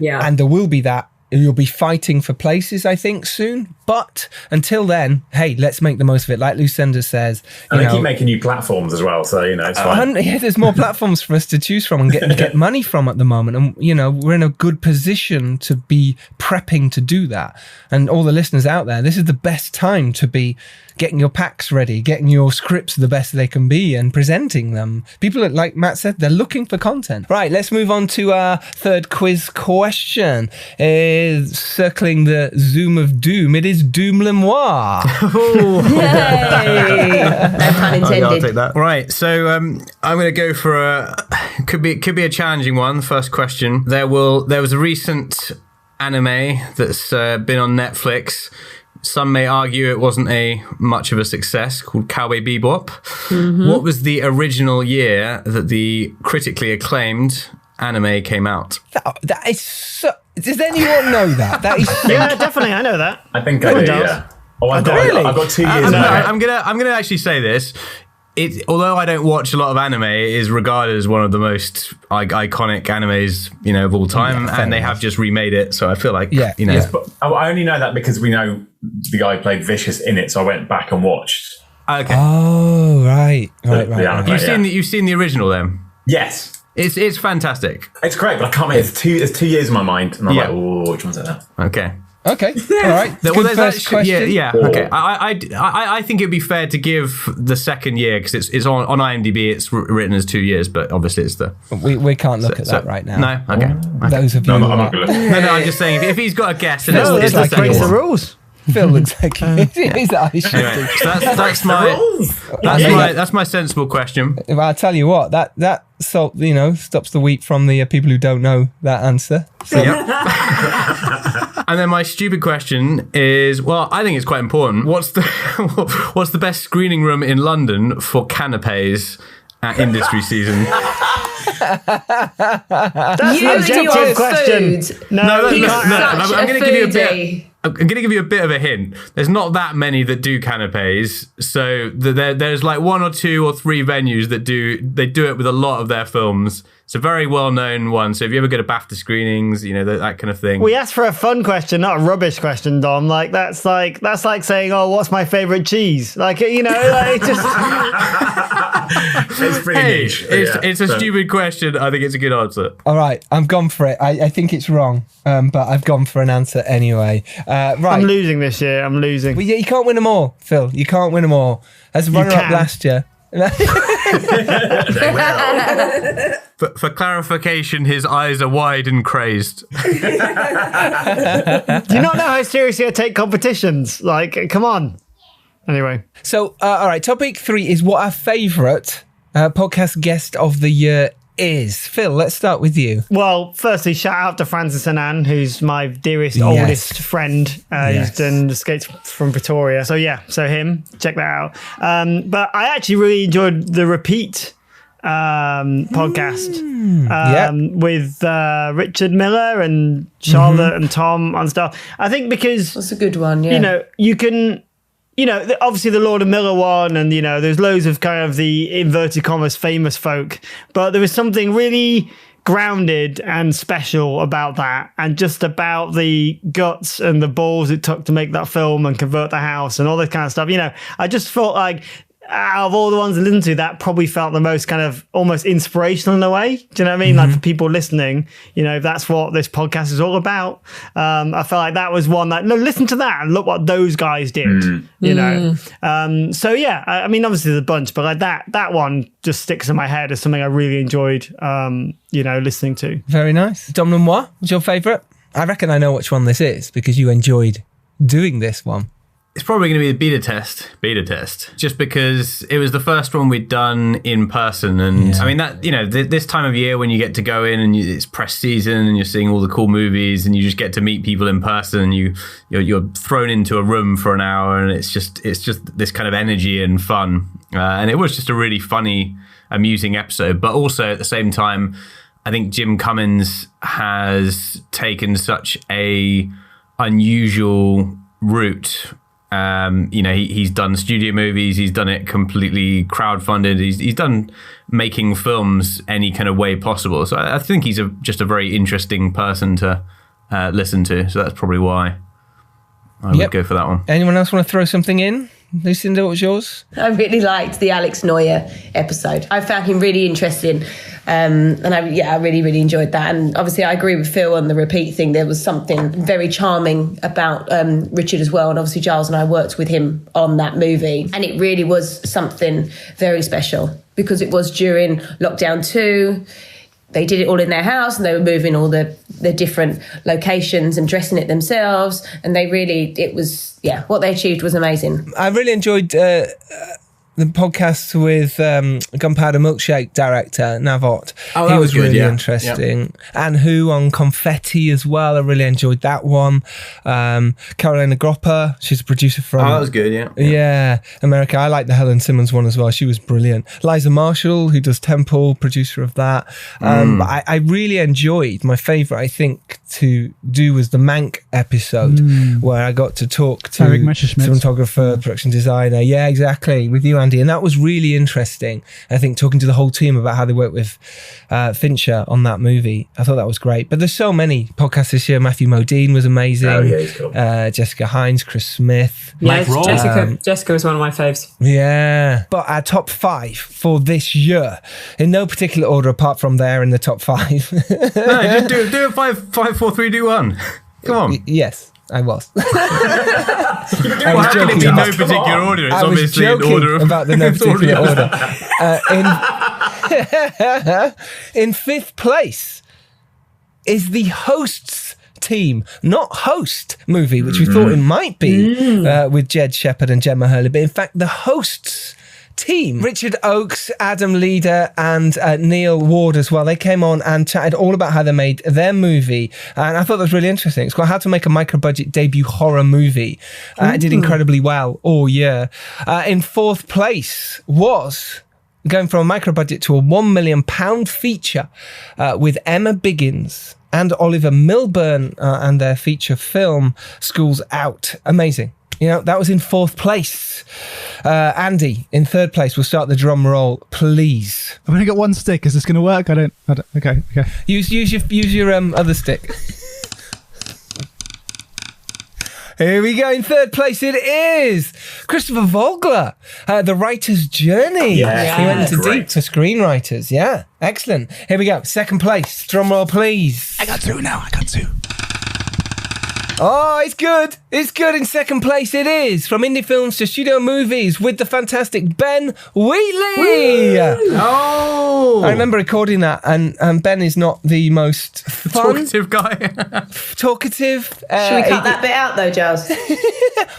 S9: Yeah.
S2: And there will be that You'll be fighting for places, I think, soon. But until then, hey, let's make the most of it. Like Lucinda says,
S7: and they keep making new platforms as well, so it's fine.
S2: Yeah, there's more platforms for us to choose from and get money from at the moment. And we're in a good position to be prepping to do that. And all the listeners out there, this is the best time to be getting your packs ready, getting your scripts the best they can be, and presenting them. People, like Matt said, they're looking for content. Right, let's move on to our third quiz question. Circling the Zoom of Doom, it is Doom Lemoir.
S4: No pun intended.
S3: I'll take that. Right, so I'm going to go for could be a challenging one. The first question. There was a recent anime that's been on Netflix. Some may argue it wasn't much of a success, called Cowboy Bebop. Mm-hmm. What was the original year that the critically acclaimed anime came out?
S2: That is so... Does anyone know that? That is so...
S5: Yeah, definitely. I know that.
S7: I think I do, yeah. Oh, I've got 2 years.
S3: I'm gonna actually say this. Although I don't watch a lot of anime, it is regarded as one of the most iconic animes, of all time, and they have just remade it. So I feel like,
S7: Yes, but I only know that because we know the guy who played Vicious in it, so I went back and watched.
S3: Okay.
S2: Oh, right.
S3: You've seen the original then?
S7: Yes.
S3: It's fantastic.
S7: It's great, but I can't remember. It's 2 years in my mind, and I'm like, oh, which one's it now?
S3: Okay.
S2: All right.
S3: Good
S2: first question.
S3: Yeah. Okay. I think it'd be fair to give the second year because it's on IMDb. It's written as 2 years, but obviously it's the.
S2: We can't look at that right now.
S3: No. Okay.
S2: Those of you.
S7: I'm not gonna look.
S3: No. I'm just saying if he's got a guess, then
S5: it's
S3: the second
S5: breaks
S3: one.
S5: the rules.
S2: Phil looks like it is that I should
S3: Anyway, that's my sensible question.
S2: I'll tell you what, that stops the wheat from the people who don't know that answer. So.
S3: Yep. And then my stupid question is, well, I think it's quite important. What's the best screening room in London for canapes at industry season?
S5: That's an objective question. No,
S3: I'm going to give you a bit. I'm going to give you a bit of a hint. There's not that many that do canapes, so there's like 1 or 2 or 3 venues that do it with a lot of their films. It's a very well-known one. So if you ever go to BAFTA screenings, that kind of thing.
S5: We asked for a fun question, not a rubbish question, Dom. That's like saying, "Oh, what's my favorite cheese?" It's just.
S7: It's pretty niche.
S3: It's a stupid question. I think it's a good answer.
S2: All right, I've gone for it. I think it's wrong, but I've gone for an answer anyway. Right.
S5: I'm losing this year. I'm losing.
S2: Well, you can't win them all, Phil. You can't win them all. As a runner-up last year.
S3: But for clarification, his eyes are wide and crazed.
S5: Do you not know how seriously I take competitions? Come on. Anyway.
S2: So, all right, topic 3 is what our favourite podcast guest of the year is. Phil, let's start with you.
S5: Well, firstly, shout out to Francis and Anne, who's my dearest, oldest friend. Who's done Skates from Pretoria. So him. Check that out. But I actually really enjoyed the Repeat podcast with Richard Miller and Charlotte and Tom and stuff. I think because...
S4: That's a good one, yeah.
S5: You can... obviously the Lord and Miller one, and there's loads of kind of the inverted commas famous folk, but there was something really grounded and special about that, and just about the guts and the balls it took to make that film and convert the house and all that kind of stuff. I just felt like out of all the ones I listened to, that probably felt the most kind of almost inspirational in a way. Do you know what I mean? Like for people listening, that's what this podcast is all about. I felt like that was one that, no, listen to that and look what those guys did, So yeah, I mean, obviously there's a bunch, but like that one just sticks in my head as something I really enjoyed, listening to.
S2: Very nice. Dom Lemoir, what's your favourite? I reckon I know which one this is because you enjoyed doing this one.
S3: It's probably going to be the beta test, just because it was the first one we'd done in person. And I mean, that, this time of year when you get to go in and it's press season and you're seeing all the cool movies and you just get to meet people in person and you're thrown into a room for an hour and it's just this kind of energy and fun. And it was just a really funny, amusing episode. But also at the same time, I think Jim Cummins has taken such a unusual route. He's done studio movies. He's done it completely crowdfunded. He's done making films any kind of way possible. So I think he's just a very interesting person to listen to. So that's probably why I would go for that one.
S2: Anyone else want to throw something in? Lucinda, what was yours?
S4: I really liked the Alex Neuer episode. I found him really interesting. And I really, really enjoyed that. And obviously I agree with Phil on the repeat thing. There was something very charming about Richard as well. And obviously Giles and I worked with him on that movie. And it really was something very special because it was during lockdown 2. They did it all in their house and they were moving all the different locations and dressing it themselves. And what they achieved was amazing.
S2: I really enjoyed the podcast with Gunpowder Milkshake director Navot.
S3: Oh,
S2: he was
S3: good,
S2: really
S3: yeah.
S2: interesting.
S3: Yep.
S2: And Huw on Confetti as well. I really enjoyed that one. Carolina Gropper, she's a producer from...
S3: Oh, that was good, yeah.
S2: Yeah, America. I like the Helen Simmons one as well. She was brilliant. Liza Marshall, who does Temple, producer of that. I really enjoyed, my favourite, I think, to do was the Mank episode where I got to talk to cinematographer, production designer. Yeah, exactly. With you, Andy. And that was really interesting. I think talking to the whole team about how they worked with Fincher on that movie. I thought that was great. But there's so many podcasts this year. Matthew Modine was amazing.
S7: Oh, yeah, he's cool.
S2: Jessica Hines, Chris Smith.
S9: Yes, Jessica was one of my faves.
S2: Yeah. But our top 5 for this year, in no particular order apart from there in the top 5.
S3: No, just do it 5, 4, 3, 2, 1. Come on.
S2: Yes, I was.
S3: I was joking in no particular order. It's obviously in order of
S2: about the no particular order. In 5th place is the Hosts team, not Host movie, which we thought it might be with Jed Shepard and Gemma Hurley, but in fact the Hosts team, Richard Oakes, Adam Leader and Neil Ward as well. They came on and chatted all about how they made their movie, and I thought that was really interesting. It's called How to Make a Micro-Budget Debut Horror Movie. It did incredibly well all year. In 4th place was going from a micro-budget to a £1 million feature with Emma Biggins and Oliver Milburn and their feature film Schools Out. Amazing. You know, that was in 4th place. Andy, in 3rd place. We'll start the drum roll, please.
S6: I've only got one stick. Is this going to work? I don't. Okay.
S2: Use your other stick. Here we go. In 3rd place, it is Christopher Vogler, The Writer's Journey.
S7: Yeah.
S2: He went into deep for screenwriters. Yeah, excellent. Here we go. 2nd place. Drum roll, please.
S6: I got 2 now.
S2: Oh, it's good. It's good. In 2nd place, it is From Indie Films to Studio Movies with the fantastic Ben Wheatley.
S3: Oh!
S2: I remember recording that, and Ben is not the most fun,
S3: talkative guy.
S2: talkative.
S4: Should we cut that bit out though, Giles?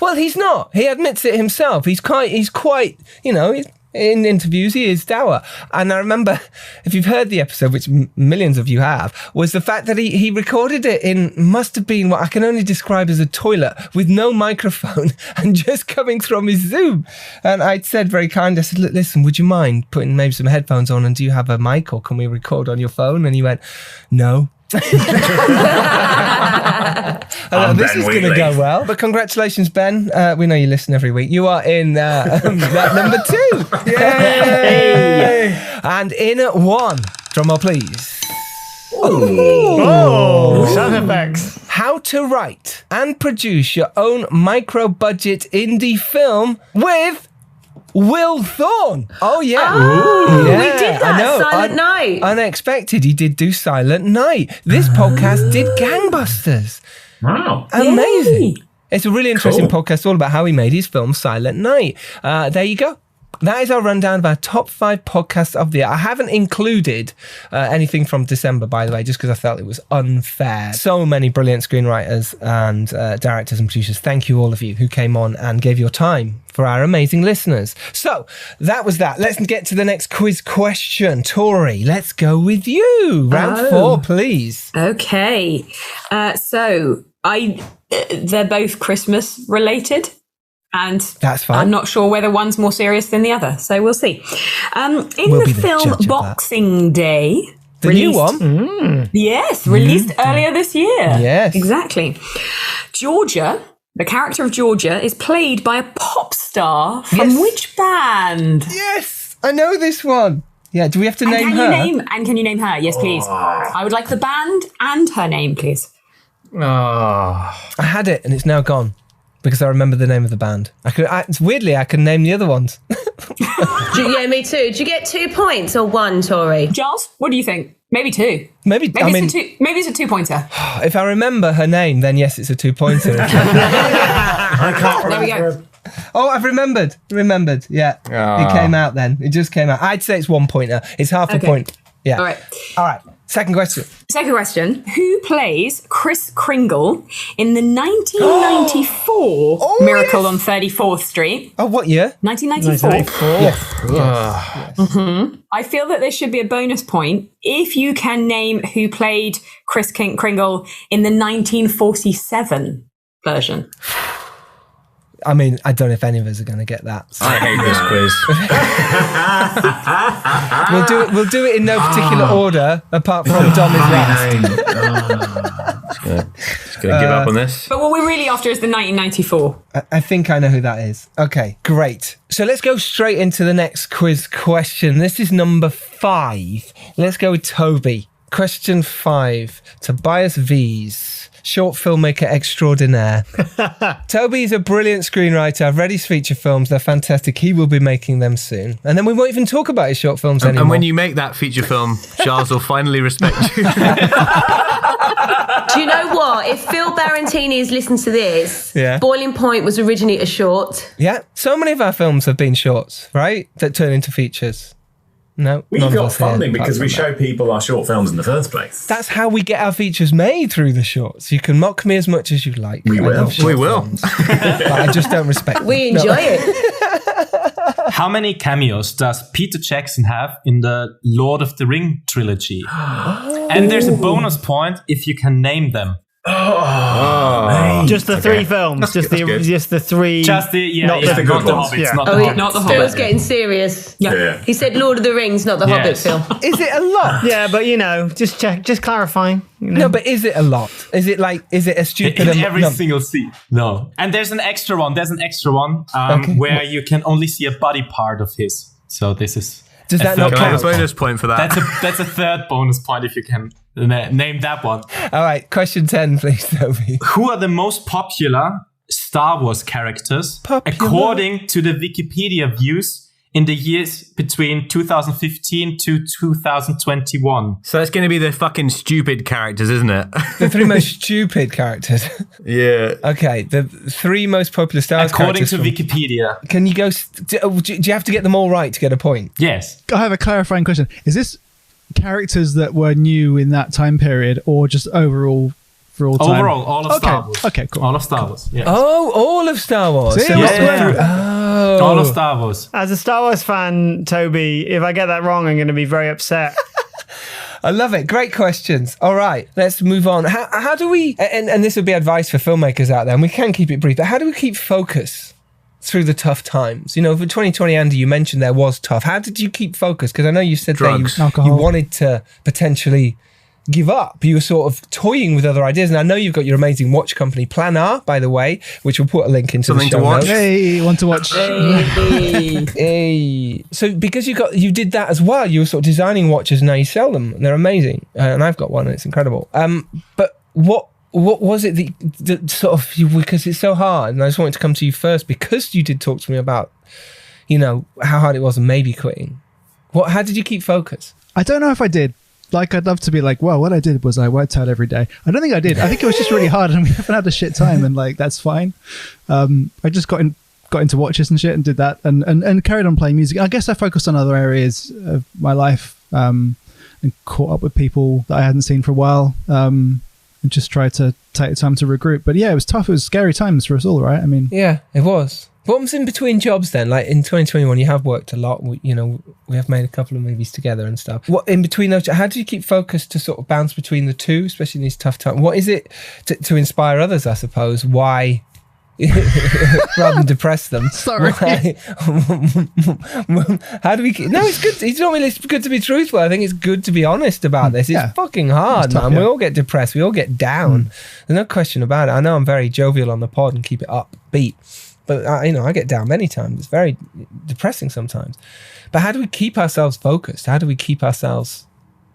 S2: Well, he's not. He admits it himself. He's quite, you know, in interviews, he is dour. And I remember, if you've heard the episode, which millions of you have, was the fact that he recorded it in, must have been what I can only describe as a toilet with no microphone and just coming from his Zoom. And I said very kind, I said, listen, would you mind putting maybe some headphones on, and do you have a mic, or can we record on your phone? And he went, no. This is going to go well. But congratulations, Ben. We know you listen every week. You are in that number 2. Yay! And in at 1, drum roll, please.
S5: Oh, sound effects.
S2: How to write and produce your own micro-budget indie film with Will Thorne. Oh, yeah.
S4: Oh, yeah, we did that. Silent Night.
S2: Unexpected. He did do Silent Night. This podcast did gangbusters.
S7: Wow.
S2: Amazing.
S9: Yay.
S2: It's a really interesting podcast all about how he made his film Silent Night. There you go. That is our rundown of our top 5 podcasts of the year. I haven't included anything from December, by the way, just because I felt it was unfair. So many brilliant screenwriters and directors and producers. Thank you, all of you who came on and gave your time for our amazing listeners. So that was that. Let's get to the next quiz question. Tori, let's go with you. Round 4, please.
S9: Okay. So they're both Christmas related. And
S2: that's fine.
S9: I'm not sure whether one's more serious than the other, so we'll see. In the film Boxing Day,
S2: the new one,
S9: yes, released earlier this year.
S2: Yes,
S9: exactly. Georgia, the character of Georgia, is played by a pop star from which band?
S2: Yes, I know this one. Yeah, do we have to name her?
S9: Can you name her? Yes, please. I would like the band and her name, please.
S3: Oh.
S2: I had it and it's now gone because I remember the name of the band. Weirdly, I can name the other ones.
S4: Yeah, me too. Did you get 2 points or 1, Tori?
S9: Giles, what do you think? Maybe 2.
S2: Maybe
S9: it's a 2-pointer.
S2: If I remember her name, then yes, it's a 2-pointer.
S7: I can't remember.
S9: There we go.
S2: Oh, I've remembered. Yeah. It came out then. It just came out. I'd say it's 1-pointer. It's half a point. Yeah.
S9: All right.
S2: Second question.
S9: Who plays Kris Kringle in the 1994 Miracle on 34th Street?
S2: Oh, what year?
S9: 1994.
S2: Yes.
S9: Mm-hmm. I feel that there should be a bonus point if you can name who played Kris Kringle in the 1947 version.
S2: I mean, I don't know if any of us are going to get that. So.
S3: I hate this quiz.
S2: We'll do it in no particular order, apart from Dom is last.
S3: Just gonna give up on this.
S9: But what we're really after is the 1994.
S2: I think I know who that is. Okay, great. So let's go straight into the next quiz question. This is number 5. Let's go with Toby. Question 5. Tobias V's. Short filmmaker extraordinaire. Toby is a brilliant screenwriter. I've read his feature films. They're fantastic. He will be making them soon. And then we won't even talk about his short films anymore.
S3: And when you make that feature film, Giles will finally respect you.
S4: Do you know what? If Phil Barantini has listened to this, Boiling Point was originally a short.
S2: Yeah. So many of our films have been shorts, right? That turn into features. No,
S7: we got funding because we show people our short films in the first place.
S2: That's how we get our features made, through the shorts. You can mock me as much as you like.
S7: We will.
S2: But I just don't respect
S4: We enjoy it.
S8: How many cameos does Peter Jackson have in the Lord of the Ring trilogy? And there's a bonus point if you can name them.
S5: Just the 3 films. Just the 3.
S8: Not the Hobbits. Not the Hobbits.
S4: Phil's getting serious.
S7: Yeah.
S4: He said Lord of the Rings, not the Hobbit film.
S2: Is it a lot?
S5: Yeah, but just clarifying.
S2: No, but is it a lot? Is it a stupid
S8: in every single scene? No. And there's an extra one. Where you can only see a body part of his. So this is.
S2: Does that not count?
S3: A bonus point for that.
S8: That's a third bonus point if you can name that one.
S2: All right, question 10, please, Toby.
S8: Who are the most popular Star Wars characters according to the Wikipedia views in the years between 2015 to 2021?
S3: So that's going to be the fucking stupid characters, isn't it?
S2: The 3 most stupid characters.
S3: Yeah.
S2: Okay, the 3 most popular Star Wars characters.
S8: According to Wikipedia.
S2: Can you go... do you have to get them all right to get a point?
S8: Yes.
S6: I have a clarifying question. Is this characters that were new in that time period, or just overall for all time?
S8: Overall, all of Star Wars.
S6: Okay, cool.
S8: All of Star Wars, yes.
S2: Oh, all of Star Wars.
S6: See,
S8: all of Star Wars.
S5: As a Star Wars fan, Toby, if I get that wrong, I'm going to be very upset.
S2: I love it. Great questions. All right, let's move on. How do we, and this would be advice for filmmakers out there, and we can keep it brief, but how do we keep focus through the tough times? You know, for 2020, Andy, you mentioned there was tough. How did you keep focus? Because I know you said that you wanted to potentially give up. You were sort of toying with other ideas. And I know you've got your amazing watch company, Plan R, by the way, which we'll put a link into the show notes.
S6: Hey, want to watch?
S2: Hey. So because you did that as well, you were sort of designing watches and now you sell them. And they're amazing. And I've got one and it's incredible. But what was it that sort of, because it's so hard, and I just wanted to come to you first because you did talk to me about, you know, how hard it was and maybe quitting. How did you keep focus?
S6: I don't know if I did. Like, I'd love to be like, well, what I did was I worked out every day. I don't think I did. I think it was just really hard and we haven't had a shit time, and like, that's fine. I just got into watches and shit and did that and carried on playing music. I guess I focused on other areas of my life and caught up with people that I hadn't seen for a while. And just try to take the time to regroup. But yeah, it was tough. It was scary times for us all, right? I mean...
S2: Yeah, it was. What was in between jobs then? Like in 2021, you have worked a lot. We have made a couple of movies together and stuff. What in between those? How do you keep focused to sort of bounce between the two, especially in these tough times? What is it to inspire others, I suppose? Why... rather than depress them.
S6: Sorry.
S2: How do we... No, it's good. It's not really good to be truthful. I think it's good to be honest about this. It's fucking hard, man. We all get depressed. We all get down. There's no question about it. I know I'm very jovial on the pod and keep it upbeat. But, I get down many times. It's very depressing sometimes. But how do we keep ourselves focused? How do we keep ourselves,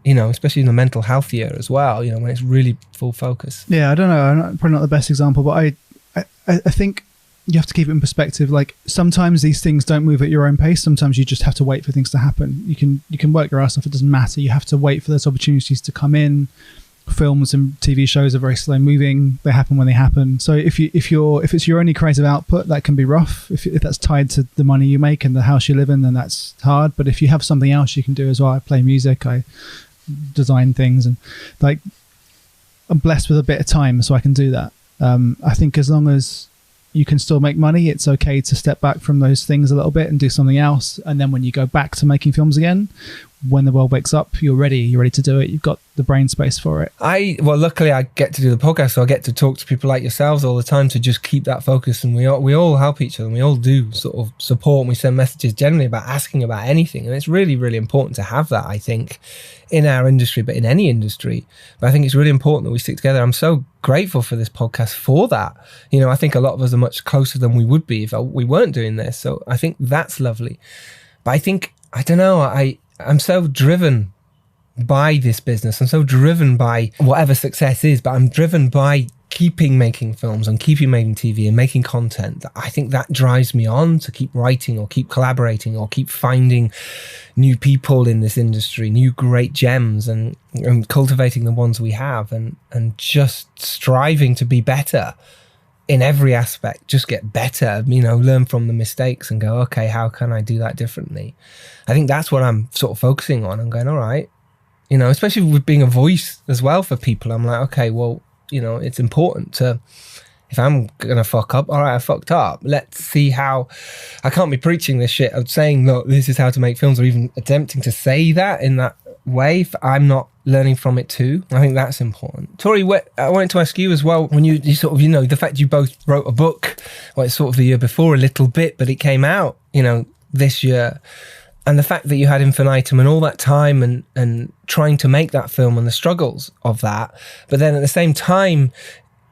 S2: especially in the mental health year as well, when it's really full focus.
S6: Yeah, I don't know. I'm probably not the best example, but I think you have to keep it in perspective. Like, sometimes these things don't move at your own pace. Sometimes you just have to wait for things to happen. You can work your ass off. It doesn't matter. You have to wait for those opportunities to come in. Films and TV shows are very slow moving. They happen when they happen. So if it's your only creative output, that can be rough. If that's tied to the money you make and the house you live in, then that's hard. But if you have something else you can do as well, I play music, I design things, and like, I'm blessed with a bit of time, so I can do that. I think as long as you can still make money, it's okay to step back from those things a little bit and do something else. And then when you go back to making films again, when the world wakes up, you're ready to do it. You've got the brain space for it.
S2: Luckily I get to do the podcast, so I get to talk to people like yourselves all the time to just keep that focus, and we all help each other, and we all do sort of support, and we send messages generally about asking about anything, and it's really, really important to have that, I think, in our industry, but in any industry. But I think it's really important that we stick together. I'm so grateful for this podcast for that. I think a lot of us are much closer than we would be if we weren't doing this, so I think that's lovely. But I think, I don't know, I'm so driven by this business. I'm so driven by whatever success is, but I'm driven by keeping making films and keeping making TV and making content. I think that drives me on to keep writing or keep collaborating or keep finding new people in this industry, new great gems, and cultivating the ones we have, and just striving to be better in every aspect, just get better, learn from the mistakes and go, okay, how can I do that differently? I think that's what I'm sort of focusing on. I'm going, all right, especially with being a voice as well for people. I'm like, okay, well, it's important to, if I'm going to fuck up, all right, I fucked up. Let's see how, I can't be preaching this shit of saying, look, this is how to make films, or even attempting to say that in that way if I'm not learning from it too. I think that's important. Tori, I wanted to ask you as well, when you sort of, the fact you both wrote a book, well, it's sort of the year before a little bit, but it came out, this year. And the fact that you had Infinitum and all that time and trying to make that film and the struggles of that. But then at the same time,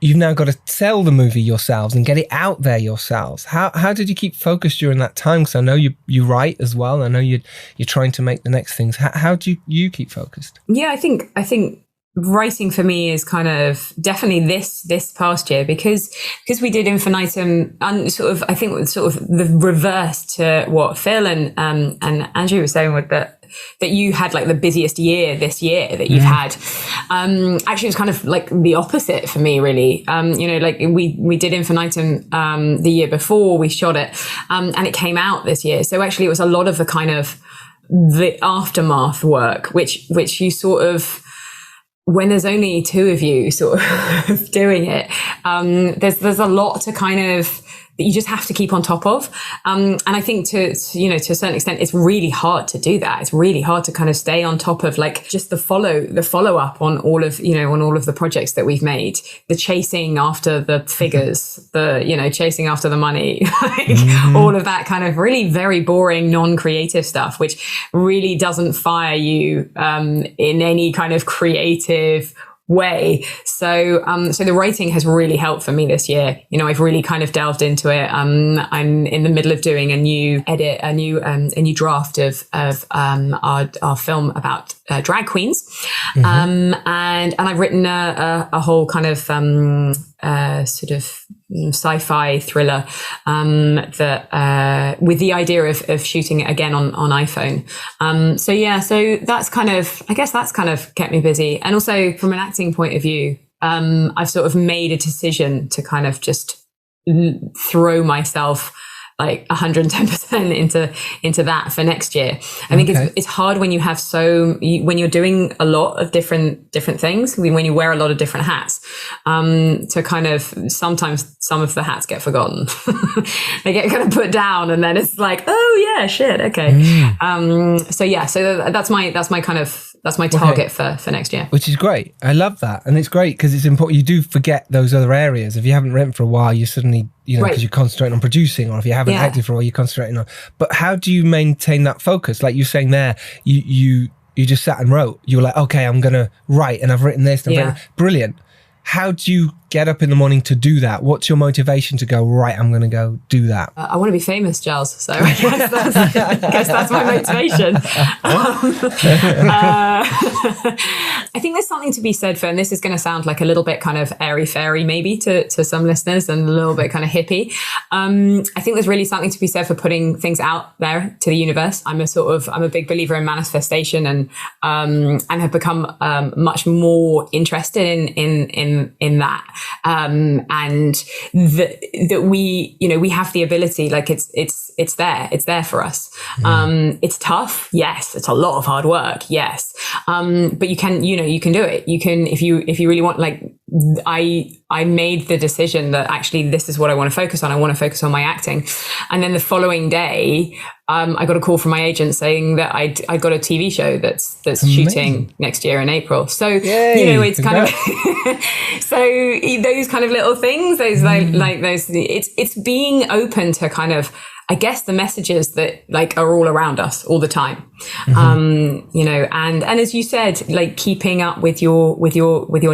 S2: you've now got to sell the movie yourselves and get it out there yourselves. How did you keep focused during that time? Because I know you write as well. I know you're trying to make the next things. How do you keep focused?
S9: Yeah, I think writing for me is kind of definitely this past year, because we did Infinitum, and sort of, I think sort of the reverse to what Phil and Andrew were saying, with that you had like the busiest year this year that you've had. Actually, it was kind of like the opposite for me, really. Like we did Infinitum the year before we shot it, and it came out this year. So actually, it was a lot of the kind of the aftermath work, which you sort of, when there's only two of you sort of doing it, there's a lot to kind of, that you just have to keep on top of. And I think to a certain extent, it's really hard to do that. It's really hard to kind of stay on top of like just the follow up on all of the projects that we've made, the chasing after the figures, the, chasing after the money, like all of that kind of really very boring, non-creative stuff, which really doesn't fire you, in any kind of creative way. So the writing has really helped for me this year. I've really kind of delved into it. I'm in the middle of doing a new draft of our film about drag queens. And I've written a whole kind of sort of sci-fi thriller that with the idea of shooting it again on iPhone. So that's kind of, I guess that's kind of kept me busy. And also from an acting point of view, I've sort of made a decision to kind of just throw myself like 110% into that for next year. I think it's hard when you have when you're doing a lot of different things, when you wear a lot of different hats, to kind of, sometimes some of the hats get forgotten. They get kind of put down, and then it's like, oh yeah, shit, okay. So that's my target for next year.
S2: Which is great. I love that. And it's great because it's important. You do forget those other areas. If you haven't written for a while, you suddenly, because you're concentrating on producing, or if you haven't acted for a while, you're concentrating on. But how do you maintain that focus? Like you're saying there, you just sat and wrote. You were like, okay, I'm going to write, and I've written this. Brilliant. How do you get up in the morning to do that? What's your motivation to go, right, I'm going to go do that?
S9: I want to be famous, Giles. So I guess that's my motivation. I think there's something to be said for, and this is going to sound like a little bit kind of airy-fairy maybe to some listeners and a little bit kind of hippie. I think there's really something to be said for putting things out there to the universe. I'm a big believer in manifestation and have become much more interested in that. And that we have the ability, like it's there for us. It's tough. Yes. It's a lot of hard work. Yes. But you can do it. You can, if you really want, like I made the decision that actually this is what I want to focus on. I want to focus on my acting. And then the following day, I got a call from my agent saying that I got a TV show that's shooting next year in April. So, it's kind of, so those kind of little things, those like those, it's being open to kind of, I guess, the messages that like are all around us all the time. And as you said, like keeping up with your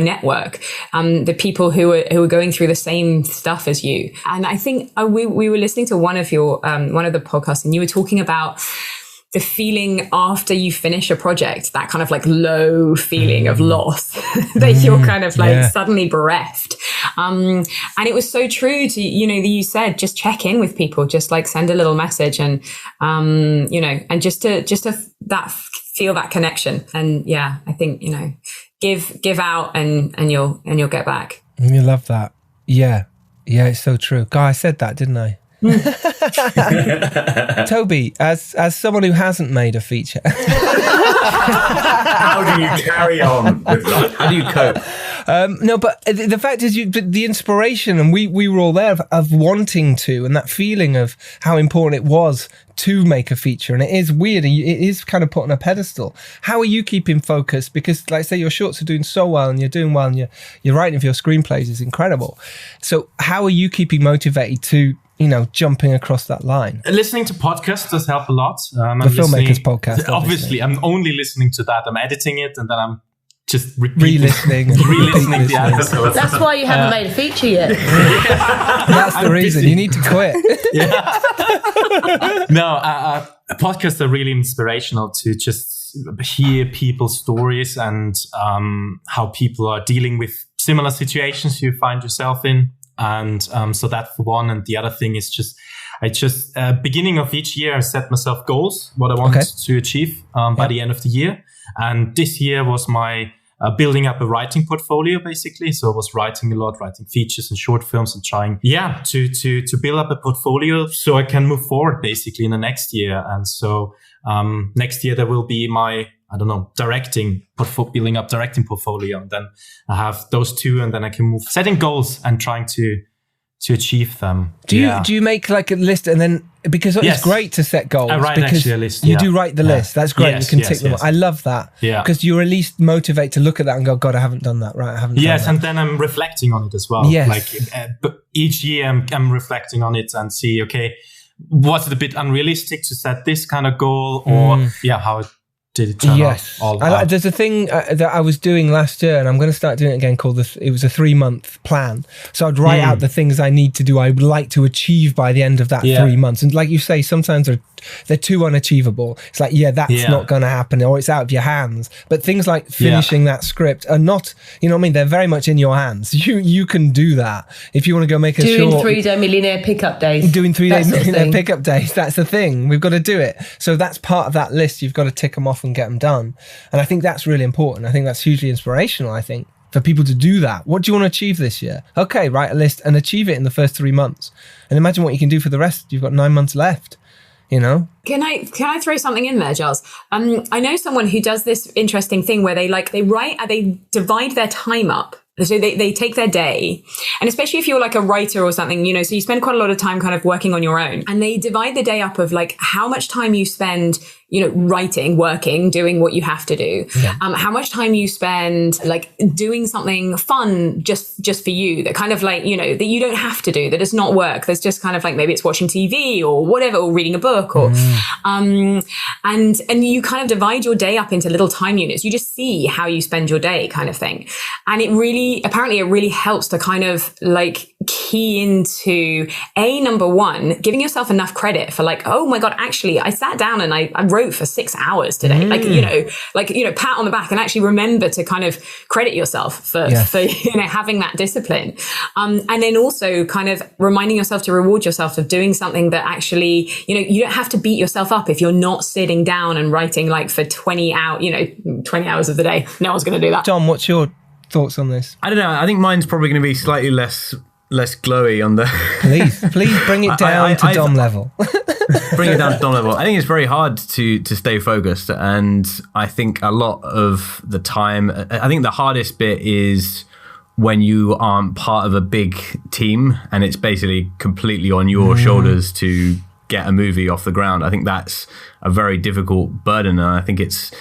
S9: network, the people who are going through the same stuff as you. And I think we were listening to one of the podcasts, and you were talking about the feeling after you finish a project, that kind of like low feeling of loss that you're kind of like suddenly bereft. And it was so true to, that you said, just check in with people, just like send a little message and, and just to feel that connection. And I think, give out and you'll get back.
S2: You love that. Yeah. Yeah. It's so true. God, I said that, didn't I? Toby, as someone who hasn't made a feature,
S7: how do you carry on with that?
S3: How do you cope?
S2: No, but the fact is, the inspiration, and we were all there of wanting to, and that feeling of how important it was to make a feature. And it is weird, and it is kind of put on a pedestal. How are you keeping focus? Because, like I say, your shorts are doing so well, and you're doing well, and your writing for your screenplays is incredible. So how are you keeping motivated to, jumping across that line?
S8: Listening to podcasts does help a lot.
S2: The Filmmakers podcast.
S8: Obviously, I'm only listening to that. I'm editing it, and then I'm just
S2: re-listening
S8: the episodes.
S4: That's why you haven't made a feature yet.
S2: That's the reason. You need to quit.
S8: No, podcasts are really inspirational to just hear people's stories and how people are dealing with similar situations you find yourself in. And so that's the one. And the other thing is beginning of each year, I set myself goals, what I want to achieve by the end of the year. And this year was my building up a writing portfolio, basically. So I was writing a lot, writing features and short films and trying, to build up a portfolio so I can move forward basically in the next year. And so next year there will be my, building up directing portfolio. And then I have those two, and then I can move setting goals and trying to achieve them.
S2: Do you make like a list, and then, because it's great to set goals.
S8: I write actually a list.
S2: You do write the list. That's great.
S8: Yes,
S2: you can tick them off. I love that.
S8: Yeah.
S2: Because you're at least motivated to look at that and go, God, I haven't done that. Right. I haven't done that.
S8: And then I'm reflecting on it as well.
S2: Yes.
S8: But each year I'm reflecting on it and see, okay, was it a bit unrealistic to set this kind of goal, or how did it turn out?
S2: There's a thing that I was doing last year, and I'm going to start doing it again, called it was a 3-month plan. So I'd write out the things I need to do, I would like to achieve by the end of that 3 months. And like you say, sometimes they're too unachievable. It's like, that's not going to happen, or it's out of your hands. But things like finishing that script are not, they're very much in your hands. You can do that. If you want to go make a
S4: doing
S2: short...
S4: 3-day millionaire pickup days.
S2: Doing 3-day millionaire pickup days. That's the thing. We've got to do it. So that's part of that list. You've got to tick them off and get them done. And I think that's really important. I think that's hugely inspirational, I think, for people to do that. What do you want to achieve this year? Okay, write a list and achieve it in the first 3 months. And imagine what you can do for the rest. You've got 9 months left. Can
S9: I throw something in there, Giles? I know someone who does this interesting thing where they divide their time up. So they take their day, and especially if you're like a writer or something, so you spend quite a lot of time kind of working on your own, and they divide the day up of like how much time you spend, writing, working, doing what you have to do. How much time you spend like doing something fun just for you, that kind of like, that you don't have to do, that does not work. There's just kind of like, maybe it's watching TV or whatever, or reading a book, or and you kind of divide your day up into little time units. You just see how you spend your day, kind of thing. And it really helps to kind of like key into number one, giving yourself enough credit for like, oh my God, actually I sat down and I wrote for 6 hours today. Pat on the back, and actually remember to kind of credit yourself for having that discipline. And then also kind of reminding yourself to reward yourself of doing something that actually, you don't have to beat yourself up if you're not sitting down and writing like for 20 hours of the day. No one's going to do that.
S2: Dom, what's your thoughts on this?
S3: I don't know. I think mine's probably going to be slightly less glowy on the...
S2: Please bring it down to Dom level.
S3: Bring it down to Dom level. I think it's very hard to stay focused. And I think a lot of the time, I think the hardest bit is when you aren't part of a big team and it's basically completely on your shoulders to get a movie off the ground. I think that's a very difficult burden. And I think it's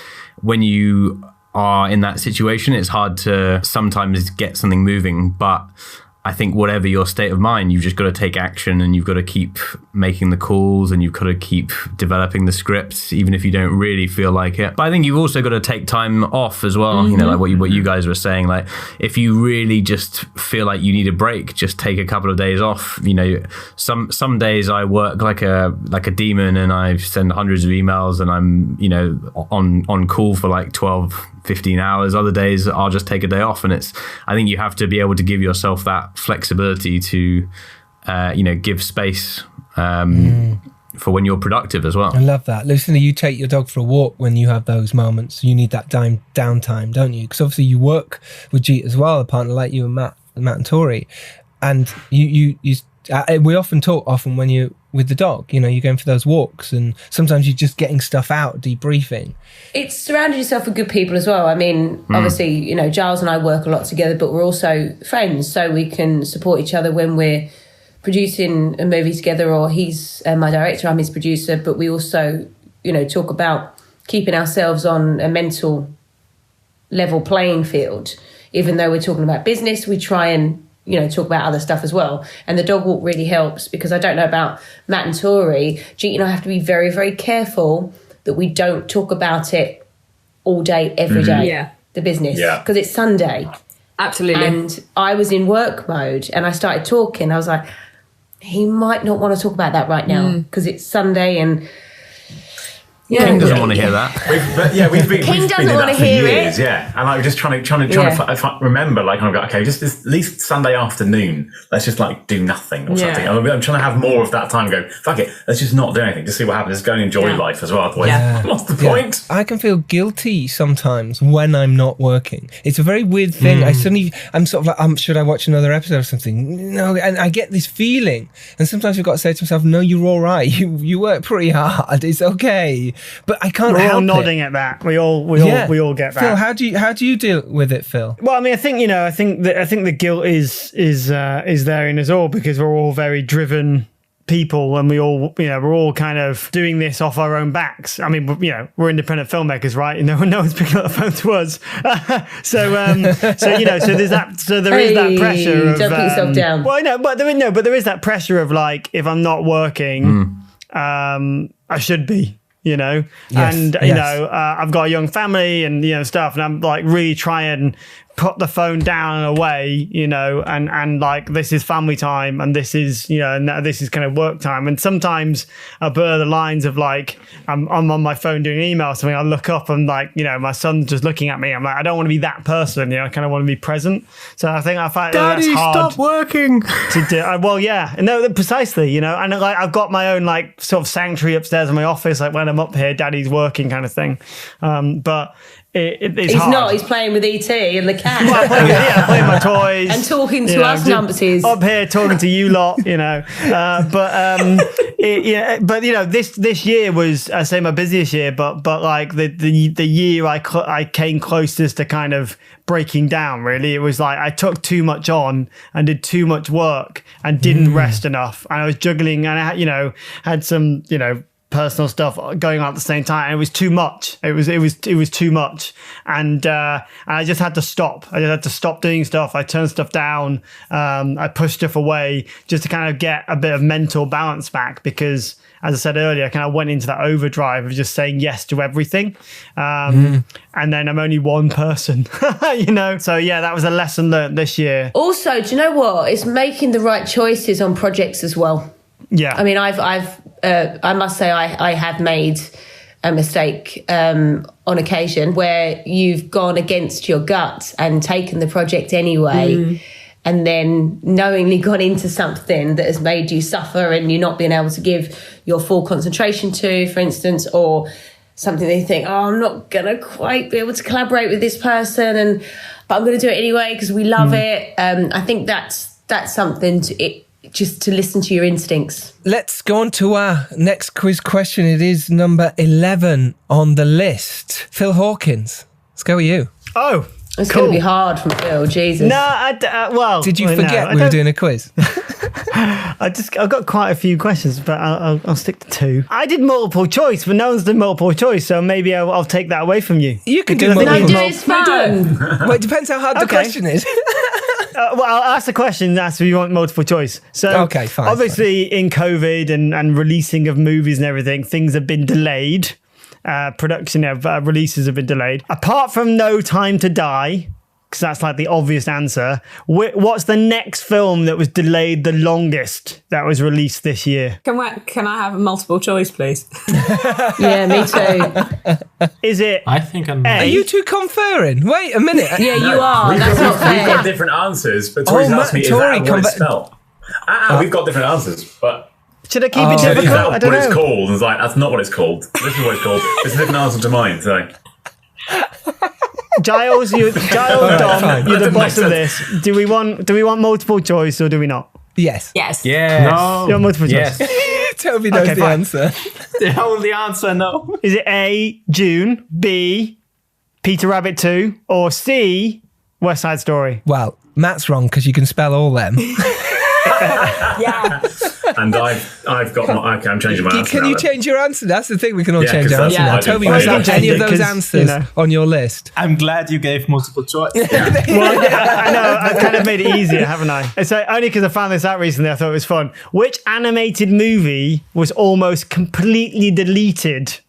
S3: when you are in that situation, it's hard to sometimes get something moving. But I think whatever your state of mind, you've just got to take action, and you've got to keep making the calls, and you've got to keep developing the scripts, even if you don't really feel like it. But I think you've also got to take time off as well. Like what you guys were saying, like if you really just feel like you need a break, just take a couple of days off. Some days I work like a demon, and I send hundreds of emails, and I'm on call for like 12-15 hours. Other days I'll just take a day off, and I think you have to be able to give yourself that flexibility to give space for when you're productive as well.
S2: I love that. Lucinda, you take your dog for a walk when you have those moments. You need that downtime, don't you? Because obviously you work with Jeet as well, a partner like you and Matt and Tori, and you we often talk when you're with the dog, you're going for those walks, and sometimes you're just getting stuff out, debriefing.
S4: It's surrounding yourself with good people as well. I mean, obviously, Giles and I work a lot together, but we're also friends, so we can support each other when we're producing a movie together, or he's my director, I'm his producer, but we also, talk about keeping ourselves on a mental level playing field. Even though we're talking about business, we try and talk about other stuff as well. And the dog walk really helps, because I don't know about Matt and Tori. Jeet and I have to be very, very careful that we don't talk about it all day, every day.
S9: Yeah.
S4: The business. Because it's Sunday.
S9: Absolutely.
S4: And I was in work mode and I started talking. I was like, he might not want to talk about that right now because it's Sunday and...
S3: King doesn't want to hear that.
S7: We've been
S4: King doesn't want to
S7: for
S4: hear
S7: years,
S4: it.
S7: Yeah, and like just trying to remember, like I'm like, okay, just this, at least Sunday afternoon, let's just like do nothing or something. I'm trying to have more of that time. Go, fuck it, let's just not do anything. Just see what happens. Just go and enjoy life as well. Otherwise, what's the point?
S2: I can feel guilty sometimes when I'm not working. It's a very weird thing. I'm sort of like, should I watch another episode or something? No, and I get this feeling, and sometimes I've got to say to myself, no, you're all right. You work pretty hard. It's okay. But I can't help it.
S5: We're all nodding at that. We all get that.
S2: Phil, how do you deal with it, Phil?
S5: Well, I mean, I think the guilt is there in us all, because we're all very driven people, and we're all kind of doing this off our own backs. I mean, we're independent filmmakers, right? No one's picking up the phone to us. So there's that. So there is that pressure of
S4: don't put yourself down.
S5: Well, no, but there is that pressure of like, if I'm not working, I should be. Yes, and I've got a young family and stuff, and I'm like really trying put the phone down and away, and like, this is family time, and this is, and this is kind of work time. And sometimes I blur the lines of like, I'm on my phone doing an email or something, I look up and like, my son's just looking at me. I'm like, I don't want to be that person, I kind of want to be present. So I think I find
S3: Daddy,
S5: that's hard.
S3: Stop working.
S5: To do. No, precisely, and like, I've got my own like sort of sanctuary upstairs in my office, like when I'm up here, Daddy's working kind of thing. But it's
S4: he's
S5: hard.
S4: not. He's playing with ET and the cat.
S5: Well, playing my toys
S4: and talking to us numpties.
S5: Up here talking to you lot, But this year was, I say, my busiest year. But like the year I came closest to kind of breaking down. Really, it was like I took too much on and did too much work and didn't rest enough. And I was juggling, and I had some personal stuff going on at the same time, and it was too much. It was too much, and I just had to stop. I just had to stop doing stuff. I turned stuff down. I pushed stuff away just to kind of get a bit of mental balance back, because, as I said earlier, I kind of went into that overdrive of just saying yes to everything. And then I'm only one person, you know? So yeah, that was a lesson learned this year.
S4: Also, do you know what? It's making the right choices on projects as well.
S5: Yeah.
S4: I mean, I must say I have made a mistake on occasion where you've gone against your gut and taken the project anyway. And then knowingly gone into something that has made you suffer and you're not being able to give your full concentration to, for instance, or something that you think, oh, I'm not going to quite be able to collaborate with this person, but I'm going to do it anyway because we love it. I think that's something just to listen to your instincts.
S2: Let's go on to our next quiz question. It is number 11 on the list. Phil Hawkins, let's go with you.
S5: Oh,
S4: it's going to be hard from Phil, Jesus.
S5: No, well...
S2: Did you forget we were doing a quiz?
S5: I've got quite a few questions, but I'll stick to 2. I did multiple choice, but no one's done multiple choice, so maybe I'll take that away from you.
S2: You can do multiple choice.
S4: No, it's fun.
S2: Well, it depends how hard the question is.
S5: Well, I'll ask the question, that's if you want multiple choice. So,
S2: okay, fine.
S5: Obviously, in COVID and releasing of movies and everything, things have been delayed. Production of releases have been delayed. Apart from No Time to Die, because that's like the obvious answer, what's the next film that was delayed the longest that was released this year?
S9: Can I have a multiple choice, please?
S4: Yeah, me too.
S5: Is it?
S8: I think I'm.
S2: Are you two conferring? Wait a minute.
S4: Yeah, you are. That's not
S7: We've
S4: fair.
S7: got different answers, but Tori's asked me, is that what it's spelled? We've got different answers, but...
S5: Should I keep it difficult? I don't know.
S7: What it's called. It's like, that's not what it's called. This is what it's called. It's a different answer to mine, so...
S5: Giles, Dom, you're the boss of this. Do we want multiple choice or do we not?
S2: Yes.
S9: Yes.
S8: No.
S5: You want multiple choice?
S8: Yes.
S2: Toby knows the answer.
S8: The only answer, no.
S5: Is it A, June, B, Peter Rabbit 2, or C, West Side Story?
S2: Well, Matt's wrong because you can spell all them.
S9: Yeah.
S7: And I've got my... Okay, I'm changing my answer.
S2: Can you change your answer? That's the thing. We can all change our
S7: that's
S2: answer now.
S7: what I
S2: Toby,
S7: did.
S2: was
S7: I
S2: that
S7: did
S2: any of
S5: change it
S2: those
S5: 'cause,
S2: answers on your list?
S8: I'm glad you gave multiple choice.
S5: Well, yeah, I know. I've kind of made it easier, haven't I? So only because I found this out recently, I thought it was fun. Which animated movie was almost completely deleted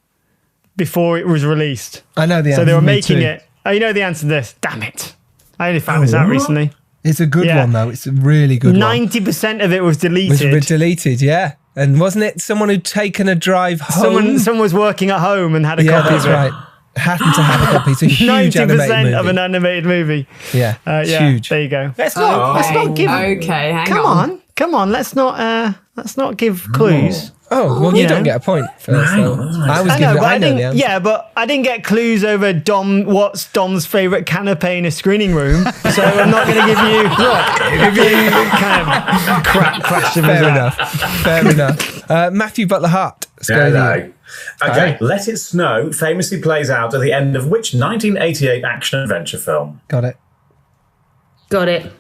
S5: before it was released?
S2: I know the answer.
S5: So they were making it. Oh, you know the answer to this? Damn it! I only found this out recently.
S2: It's a good one, though. It's a really good one.
S5: 90% of it was deleted.
S2: Was deleted, yeah. And wasn't it someone who'd taken a drive home?
S5: Someone was working at home and had a copy of it.
S2: Right. Happened to have a copy. It's a huge
S5: 90% of an animated movie.
S2: Yeah, it's huge.
S5: There you go. Let's not give.
S9: Okay, hang
S5: Come on. Let's not give clues.
S2: Oh, well, you don't get a point for that. So I was giving it. I know the answer.
S5: Yeah, but I didn't get clues over what's Dom's favourite canapé in a screening room, so I'm not going to give you kind of crap question.
S2: Fair enough. Matthew Butler Hart.
S7: Okay, Let It Snow famously plays out at the end of which 1988 action-adventure film?
S2: Got it.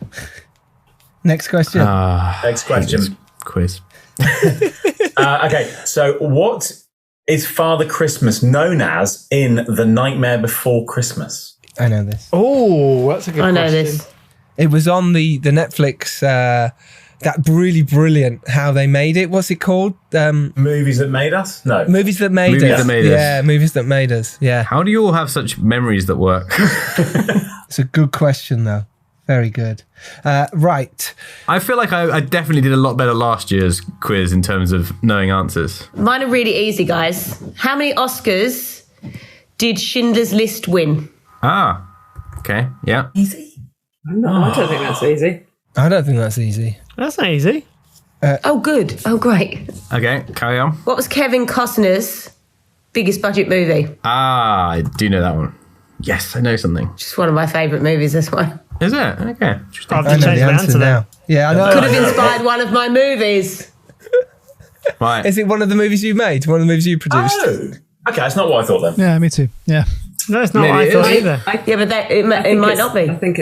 S2: Next question.
S7: Next question.
S3: Quiz.
S7: Okay, so what is Father Christmas known as in The Nightmare Before Christmas?
S2: I know this.
S5: Oh, that's a good question.
S4: I know this.
S2: It was on the Netflix, that really brilliant how they made it. What's it called?
S7: Movies That Made Us? No.
S2: Movies That Made Us. Yeah, Movies That Made Us. Yeah.
S3: How do you all have such memories that work?
S2: It's a good question, though. Very good. Right.
S3: I feel like I definitely did a lot better last year's quiz in terms of knowing answers.
S4: Mine are really easy, guys. How many Oscars did Schindler's List win?
S3: Okay, yeah.
S9: Easy? No, I don't think that's easy.
S2: I don't think that's easy.
S5: That's not easy.
S4: Oh, good. Oh, great.
S3: Okay, carry on.
S4: What was Kevin Costner's biggest budget movie?
S3: I do know that one. Yes, I know something.
S4: Just one of my favourite movies, this one.
S3: Is it? Okay. Interesting.
S5: I have to change the answer now.
S2: Yeah, I know.
S4: Could have inspired one of my movies.
S3: Right.
S2: Is it one of the movies you made? One of the movies you produced?
S7: Oh, okay, that's not what I thought then.
S6: Yeah, me too. Yeah.
S5: No, it's not what I thought either.
S4: Yeah, but it might not be.
S9: I think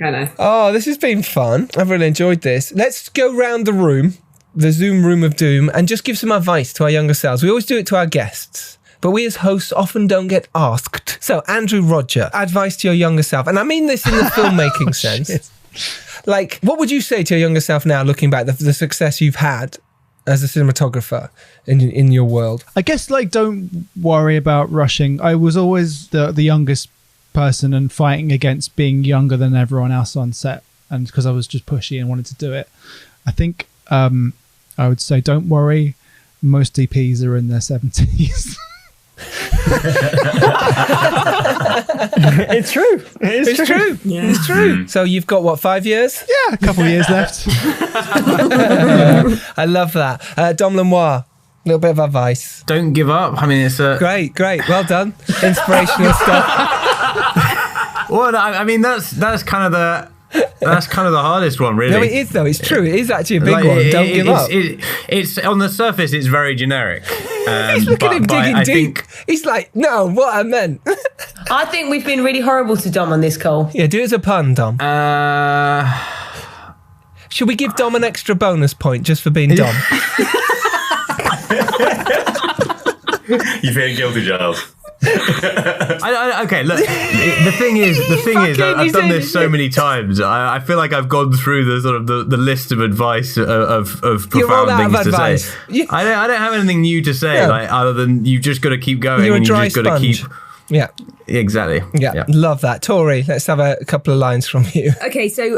S9: I know.
S2: Oh, this has been fun. I've really enjoyed this. Let's go round the room the Zoom room of doom and just give some advice to our younger selves. We always do it to our guests, but we as hosts often don't get asked. So, Andrew, Roger, advice to your younger self. And I mean this in the filmmaking sense. Like, what would you say to your younger self now, looking back, the success you've had as a cinematographer in your world?
S6: I guess, like, don't worry about rushing. I was always the youngest person and fighting against being younger than everyone else on set, and because I was just pushy and wanted to do it. I think I would say don't worry. Most DPs are in their 70s.
S5: It's true. It's true.
S2: Yeah. It's true. So you've got, what, 5 years?
S6: Yeah, a couple of years left.
S2: I love that. Dom Lemoir, a little bit of advice.
S3: Don't give up. I mean, it's a...
S2: Great. Well done. Inspirational stuff.
S3: Well, I mean, that's kind of the... That's kind of the hardest one, really.
S2: No, it is, though. It's true. It is actually a big one. Don't give up.
S3: It's on the surface, it's very generic.
S2: Look at him digging deep. He's like, no, what I meant.
S4: I think we've been really horrible to Dom on this call.
S2: Yeah, do it as a pun, Dom. Should we give Dom an extra bonus point just for being Dom?
S7: You feeling guilty, Giles?
S3: Okay, look. The thing is, I've done this so many times. I feel like I've gone through the sort of the list of advice of profound things to say. I don't have anything new to say, like, other than you've just got to keep going.
S2: You're a dry
S3: just got to keep.
S2: Yeah,
S3: exactly.
S2: Yeah, love that, Tori. Let's have a couple of lines from you.
S9: Okay, so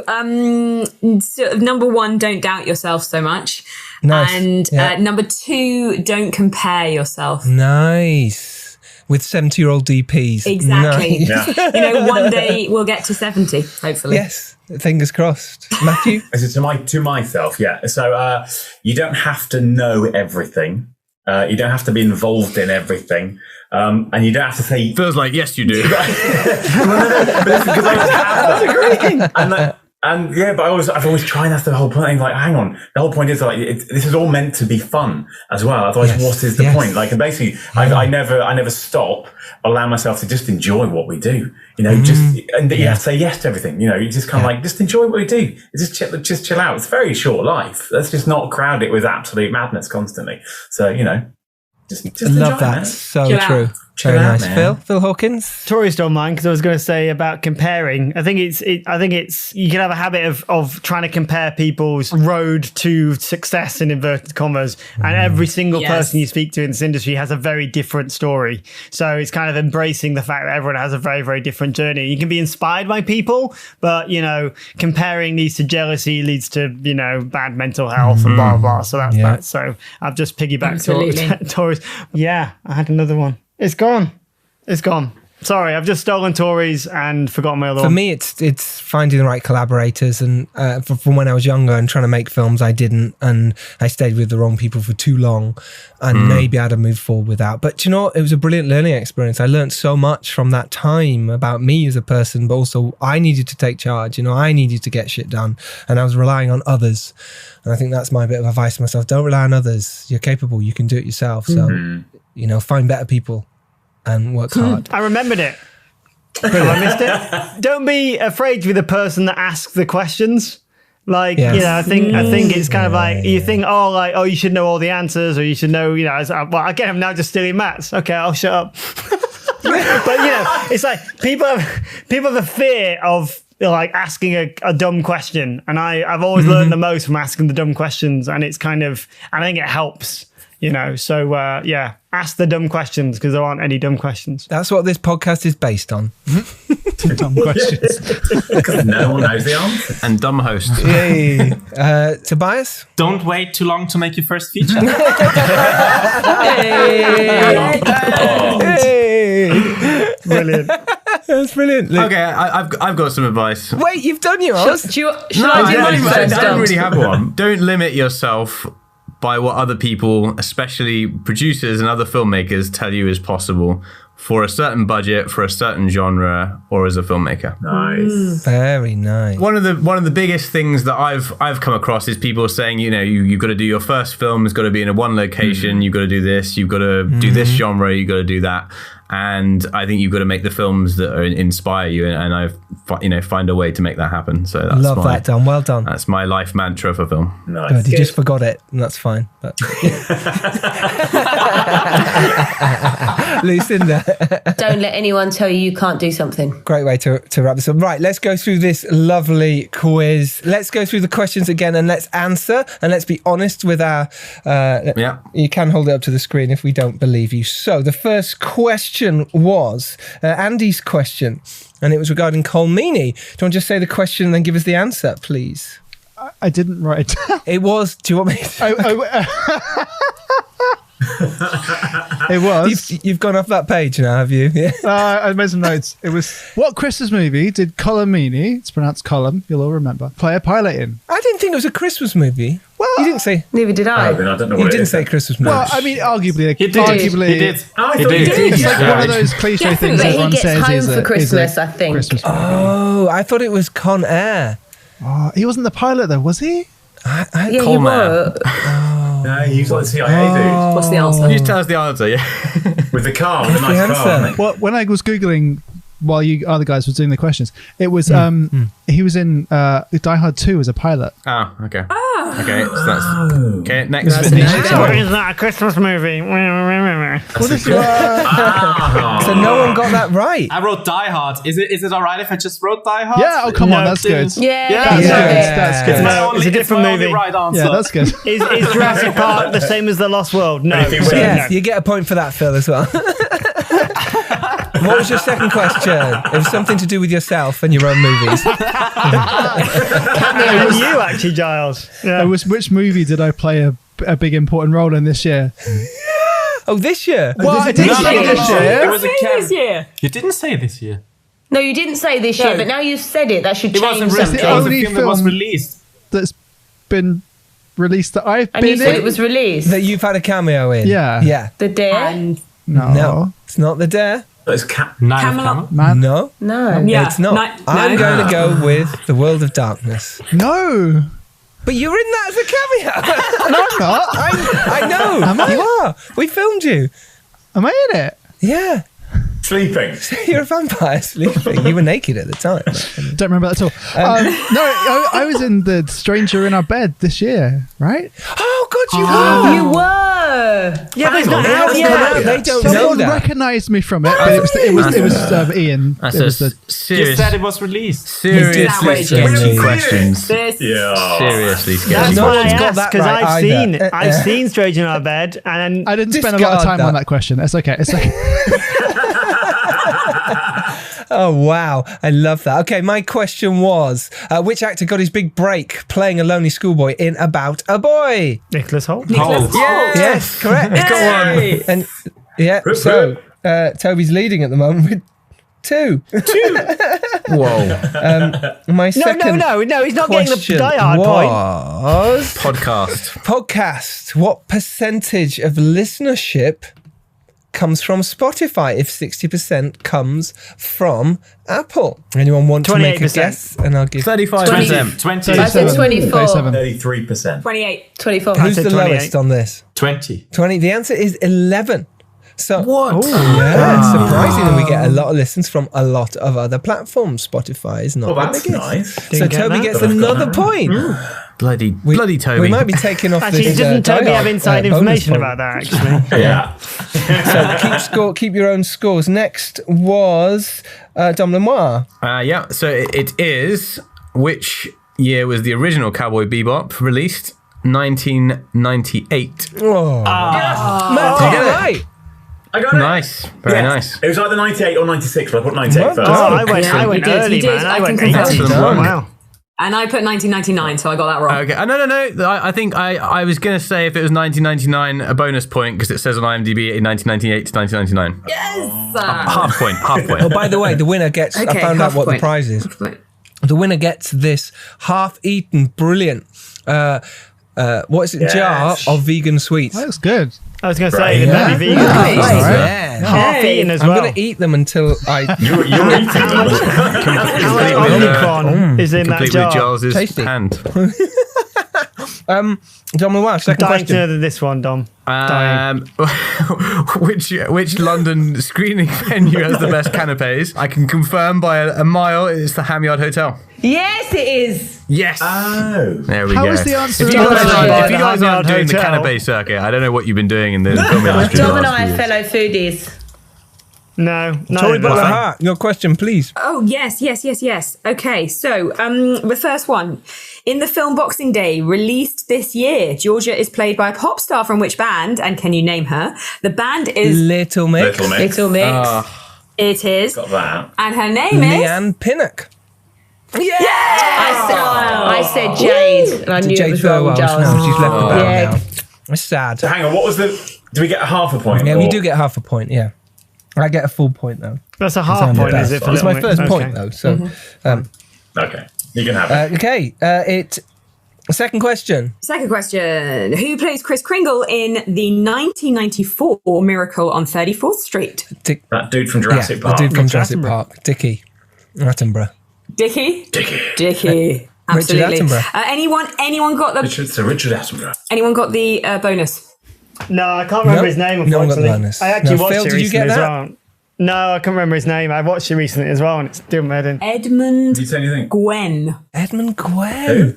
S9: sort of number one, don't doubt yourself so much.
S2: Nice.
S9: And number two, don't compare yourself.
S2: Nice. With 70-year-old DPs.
S9: Exactly.
S2: Nice.
S9: Yeah. One day we'll get to 70, hopefully.
S2: Yes, fingers crossed. Matthew?
S7: To myself, yeah. So you don't have to know everything. You don't have to be involved in everything. And you don't have to say...
S3: Feels like, yes, you do.
S7: And yeah, but I've always tried. That's the whole point. Like, hang on, the whole point is like this is all meant to be fun as well. Otherwise, what is the point? Like, and basically, I never stop. Allow myself to just enjoy what we do. You know, you have to say yes to everything. You know, you just kind of like just enjoy what we do. Just chill out. It's a very short life. Let's just not crowd it with absolute madness constantly. So just
S2: I love
S7: enjoy,
S2: that.
S7: man.
S2: So
S9: Chill
S2: true.
S9: out.
S2: Very nice.
S7: Man.
S2: Phil Hawkins?
S5: Tori stole mine because I was going to say about comparing. I think it's you can have a habit of trying to compare people's road to success in inverted commas, and every single person you speak to in this industry has a very different story. So it's kind of embracing the fact that everyone has a very, very different journey. You can be inspired by people, but comparing leads to jealousy, leads to bad mental health and blah blah. So that's that. So I've just piggybacked Tori's. Yeah, I had another one. It's gone. Sorry, I've just stolen Tori's and forgotten my other one.
S2: For me, it's finding the right collaborators, and from when I was younger and trying to make films, I didn't, and I stayed with the wrong people for too long, and maybe I'd have moved forward without. But it was a brilliant learning experience. I learned so much from that time about me as a person, but also I needed to take charge. I needed to get shit done, and I was relying on others. And I think that's my bit of advice to myself. Don't rely on others. You're capable. You can do it yourself. So, find better people and work hard.
S5: I remembered it. I missed it. Don't be afraid to be the person that asks the questions. Like, I think it's kind of like, you think, you should know all the answers, or you should know, again, I'm now just stealing Matt's. Okay, I'll shut up. But, it's like people have a fear of like asking a dumb question. And I've always learned the most from asking the dumb questions. And it's kind of, I think it helps. So ask the dumb questions, because there aren't any dumb questions.
S2: That's what this podcast is based on.
S6: Dumb questions.
S7: Because no one knows the answer.
S3: And dumb hosts.
S2: Yay. Tobias?
S8: Don't wait too long to make your first feature.
S2: Hey.
S5: Brilliant.
S2: That's brilliant. Luke.
S3: Okay, I've got some advice.
S2: Wait, you've done yours?
S4: Shall I do mine first,
S3: I don't
S4: Dom?
S3: really have one. Don't limit yourself by what other people, especially producers and other filmmakers, tell you is possible. for a certain budget, for a certain genre, or as a filmmaker?
S7: Nice.
S2: Very nice.
S3: One of the biggest things that I've come across is people saying, you've got to do your first film, it's got to be in a one location, you've got to do this, you've got to do this genre, you've got to do that. And I think you've got to make the films that inspire you, and I've find a way to make that happen. So that's
S2: Love that, Dom. Well done.
S3: That's my life mantra for film.
S7: Nice.
S2: Good. You just forgot it, and that's fine. But... Lucinda.
S4: Don't let anyone tell you you can't do something.
S2: Great way to wrap this up. Right, let's go through this lovely quiz. Let's go through the questions again and let's answer, and let's be honest with our... You can hold it up to the screen if we don't believe you. So the first question was Andy's question, and it was regarding Colmini. Do you want to just say the question and then give us the answer, please?
S6: I didn't write it down.
S2: It was... Do you want me to...
S6: It was.
S2: You've gone off that page now, have you? Yeah.
S6: I made some notes. It was, what Christmas movie did Colmini, it's pronounced Colum, you'll all remember, play a pilot in?
S2: I didn't think it was a Christmas movie. Well, you didn't say.
S4: Neither did I.
S7: I don't know
S2: You
S7: what
S2: didn't
S7: it is.
S2: say Christmas movie.
S6: Well, I mean, arguably.
S3: He did.
S6: Arguably,
S3: He did.
S7: Oh, I
S3: He
S7: thought you
S3: did.
S7: did.
S6: It's like
S7: Yeah.
S6: one of those cliche
S9: Definitely.
S6: things
S9: But he
S6: everyone
S4: gets
S6: says
S4: home
S6: is
S4: for
S6: a
S4: Christmas,
S6: a
S4: I think.
S6: Christmas movie.
S2: Oh, I thought it was Con Air.
S6: Oh, he wasn't the pilot though, was he?
S4: Yeah,
S3: Coal
S4: you
S3: Man.
S4: were.
S7: No, he was like the CIA dude.
S9: What's the answer?
S3: You just tell us the answer, yeah.
S7: With the car, with the
S2: the
S7: nice
S2: answer?
S7: car. Mate.
S6: Well, when I was Googling while you other guys were doing the questions, it was he was in Die Hard 2 as a pilot.
S3: Oh, okay. Okay, so that's... Okay, next.
S4: That's
S3: Vinny.
S4: a no-go.
S5: Is that a Christmas movie?
S6: Well, this
S2: So no one got that right.
S8: I wrote Die Hard. Is it alright if I just wrote Die Hard?
S6: yeah, oh come on, that's good.
S4: Yeah,
S6: That's
S2: Yeah.
S6: good. That's good.
S5: No, it's a different
S8: my only
S5: movie.
S8: right answer.
S6: Yeah, that's good.
S5: Is Jurassic Park the same as The Lost World? No.
S7: Anything
S5: So,
S7: with-
S2: Yes,
S5: no.
S2: you get a point for that, Phil, as well. What was your second question? It was something to do with yourself and your own movies.
S5: And you actually, Giles. Yeah.
S6: It was, which movie did I play a big important role in this year?
S2: Oh, this year?
S6: Well, I did say this year.
S8: It was a
S9: This year.
S8: You didn't say this year.
S4: No, you didn't say this year, but now you've said it. That should
S8: It wasn't
S4: change
S8: released.
S4: something.
S8: It was a
S6: Only
S8: film that was
S6: film-
S8: released.
S6: That's been released that I've
S4: And you
S6: been
S4: said
S6: in.
S4: it was released.
S2: That you've had a cameo in?
S6: Yeah.
S2: Yeah.
S4: The Dare?
S9: And
S2: No, it's not The Dare.
S7: It's
S8: Nine
S9: Camelot.
S8: of Camelot.
S6: Man,
S2: No,
S4: No.
S9: yeah,
S2: it's not. I'm going to go with The World of Darkness.
S6: no.
S2: But you're in that as a cameo.
S6: No, I'm not.
S2: I know.
S6: Am I?
S2: You are. We filmed you.
S6: Am I in it?
S2: Yeah.
S7: sleeping.
S2: You're a vampire sleeping. You were naked at the time.
S6: Don't remember that at all. No, I was in The Stranger in Our Bed this year, right?
S2: Oh, God, you were.
S4: You were.
S5: Yeah, but it's not
S2: It
S5: out
S2: hasn't
S5: yet.
S2: come out. They don't know
S6: Someone
S2: that.
S6: recognised me from it, but it was Ian.
S3: That's
S6: It was
S3: a
S6: the
S8: You
S3: serious,
S8: said it was released.
S3: seriously
S9: outrageous.
S3: sketchy questions.
S9: This.
S7: Yeah.
S3: Seriously
S5: That's
S3: sketchy.
S2: No
S5: why I
S2: one's got
S5: asked,
S2: that
S5: because
S2: right either.
S5: I've seen Stranger in Our Bed, and
S6: I didn't spend a lot of
S2: Discard
S6: time on
S2: that.
S6: that question. It's okay. It's okay.
S2: Oh, wow. I love that. Okay, my question was, which actor got his big break playing a lonely schoolboy in About a Boy?
S5: Nicholas Hoult.
S8: Hold.
S2: Yes, correct. He's got one. And yeah,
S7: Rip,
S2: so Toby's leading at the moment with two.
S3: Whoa.
S2: My second
S5: No, he's not getting the
S2: question
S5: Die Hard point.
S2: was
S3: Podcast.
S2: What percentage of listenership comes from Spotify if 60% comes from Apple? Anyone want to make a
S5: 28%.
S2: guess? And I'll give
S3: 35%.
S8: 20.
S4: I said 24.
S7: 33%.
S9: 28.
S4: 24.
S2: Who's
S5: said
S2: the
S5: 28.
S2: lowest on this?
S8: 20.
S2: 20. The answer is 11. So
S3: What?
S2: yeah, it's surprising that we get a lot of listens from a lot of other platforms. Spotify is not
S7: Well,
S2: the
S7: that's
S2: biggest.
S7: nice.
S2: So
S5: Didn't get
S2: Toby
S5: that.
S2: gets
S7: But I've got
S2: another
S7: that.
S2: point.
S3: Bloody Toby.
S2: We might be taking off
S5: Actually,
S2: this.
S5: doesn't Toby
S2: Die
S5: have
S2: Hard,
S5: inside
S2: bonus
S5: information
S2: point.
S5: about that, actually?
S7: Yeah.
S2: So keep your own scores. Next was Dom Lenoir.
S3: Yeah, so it is, which year was the original Cowboy Bebop released? 1998.
S2: Oh, Matt, did it right.
S7: I got it.
S3: Nice. Very nice.
S7: It was either 98 or 96, but I put 98
S2: Well
S7: first.
S2: done.
S5: Oh, I went
S9: you did,
S5: early,
S9: you did.
S5: man.
S9: I
S5: I went
S9: can confirm.
S5: 80.
S3: Excellent.
S5: Wow.
S9: And I put 1999, so I got that wrong.
S3: Okay. No. I think I was going to say if it was 1999, a bonus point, because it says on IMDb 1998 to 1999.
S9: Yes!
S3: Half point.
S2: Oh, by the way, the winner gets. I
S9: Okay,
S2: found out
S9: half
S2: what the
S9: point.
S2: prize is. The winner gets this half-eaten, brilliant. What is it?
S5: Yes.
S2: Jar of vegan sweets.
S6: That looks good.
S5: I was going to say, they'd be vegan.
S2: Nice.
S5: Right. Half eaten as well.
S2: I'm going to eat them until I...
S7: You're eating them.
S5: How much Omicron is in that
S3: Complete
S5: jar?
S3: with Giles'
S2: Tasty.
S3: hand.
S2: Dom Lewis, second
S5: Dying to
S2: question.
S5: know than this one, Dom. Dying.
S3: Which London screening venue has the best canapes? I can confirm by a mile it's the Ham Yard Hotel.
S4: Yes, it is.
S3: Yes.
S7: Oh.
S3: There we
S6: How
S3: go.
S6: is the answer?
S3: If you guys
S5: the
S3: aren't
S5: Ham
S3: doing the
S5: Yard Hotel.
S3: canapé circuit, I don't know what you've been doing in the film industry.
S4: Dom and I are fellow foodies.
S5: No.
S2: Tory Butler Hart, your question, please.
S9: Oh, yes. Okay, so the first one. In the film Boxing Day, released this year, Georgia is played by a pop star from which band? And can you name her? The band is...
S2: Little Mix.
S4: Little Mix.
S9: It is.
S7: Got that.
S9: And her name is...
S2: Leanne Pinnock.
S9: Yeah!
S4: I said Jade, and I knew
S2: Jade
S4: it was wrong,
S2: Thirlwell.
S4: Giles.
S2: No, she's left the band
S4: Yeah.
S2: now. It's sad.
S7: So hang on, what was the... Do we get a half a point?
S2: Yeah,
S7: or-
S2: we do get half a point, yeah. I get a full point, though.
S5: That's a
S2: I'm
S5: half
S2: the
S5: point,
S2: best.
S5: is it? For
S2: It's my
S5: Little
S2: first
S5: Mix?
S2: point,
S5: Okay.
S2: though. So,
S7: Okay, you can have it.
S2: okay. Second question.
S9: Second question. Who plays Kris Kringle in the 1994 Miracle on 34th Street?
S7: That dude from Jurassic
S2: The
S7: Park.
S2: dude from
S5: Richard
S2: Jurassic
S5: Attenborough.
S2: Park. Dickie Attenborough.
S9: Dickie?
S7: Dickie.
S9: Absolutely.
S2: Attenborough.
S9: Anyone got the
S7: Richard Attenborough.
S9: anyone got the bonus?
S5: No, I can't remember
S2: Nope.
S5: his name,
S2: No one got the
S5: unfortunately.
S2: bonus.
S5: I actually
S2: No,
S5: watched
S2: Phil,
S5: it
S2: did you
S5: recently
S2: get
S5: as
S2: that?
S5: well. No, I can't remember his name. I watched it recently as well, and it's doing my head in.
S9: Edmund
S7: Did you say anything?
S9: Gwen.
S2: Edmund Gwen.
S7: Who?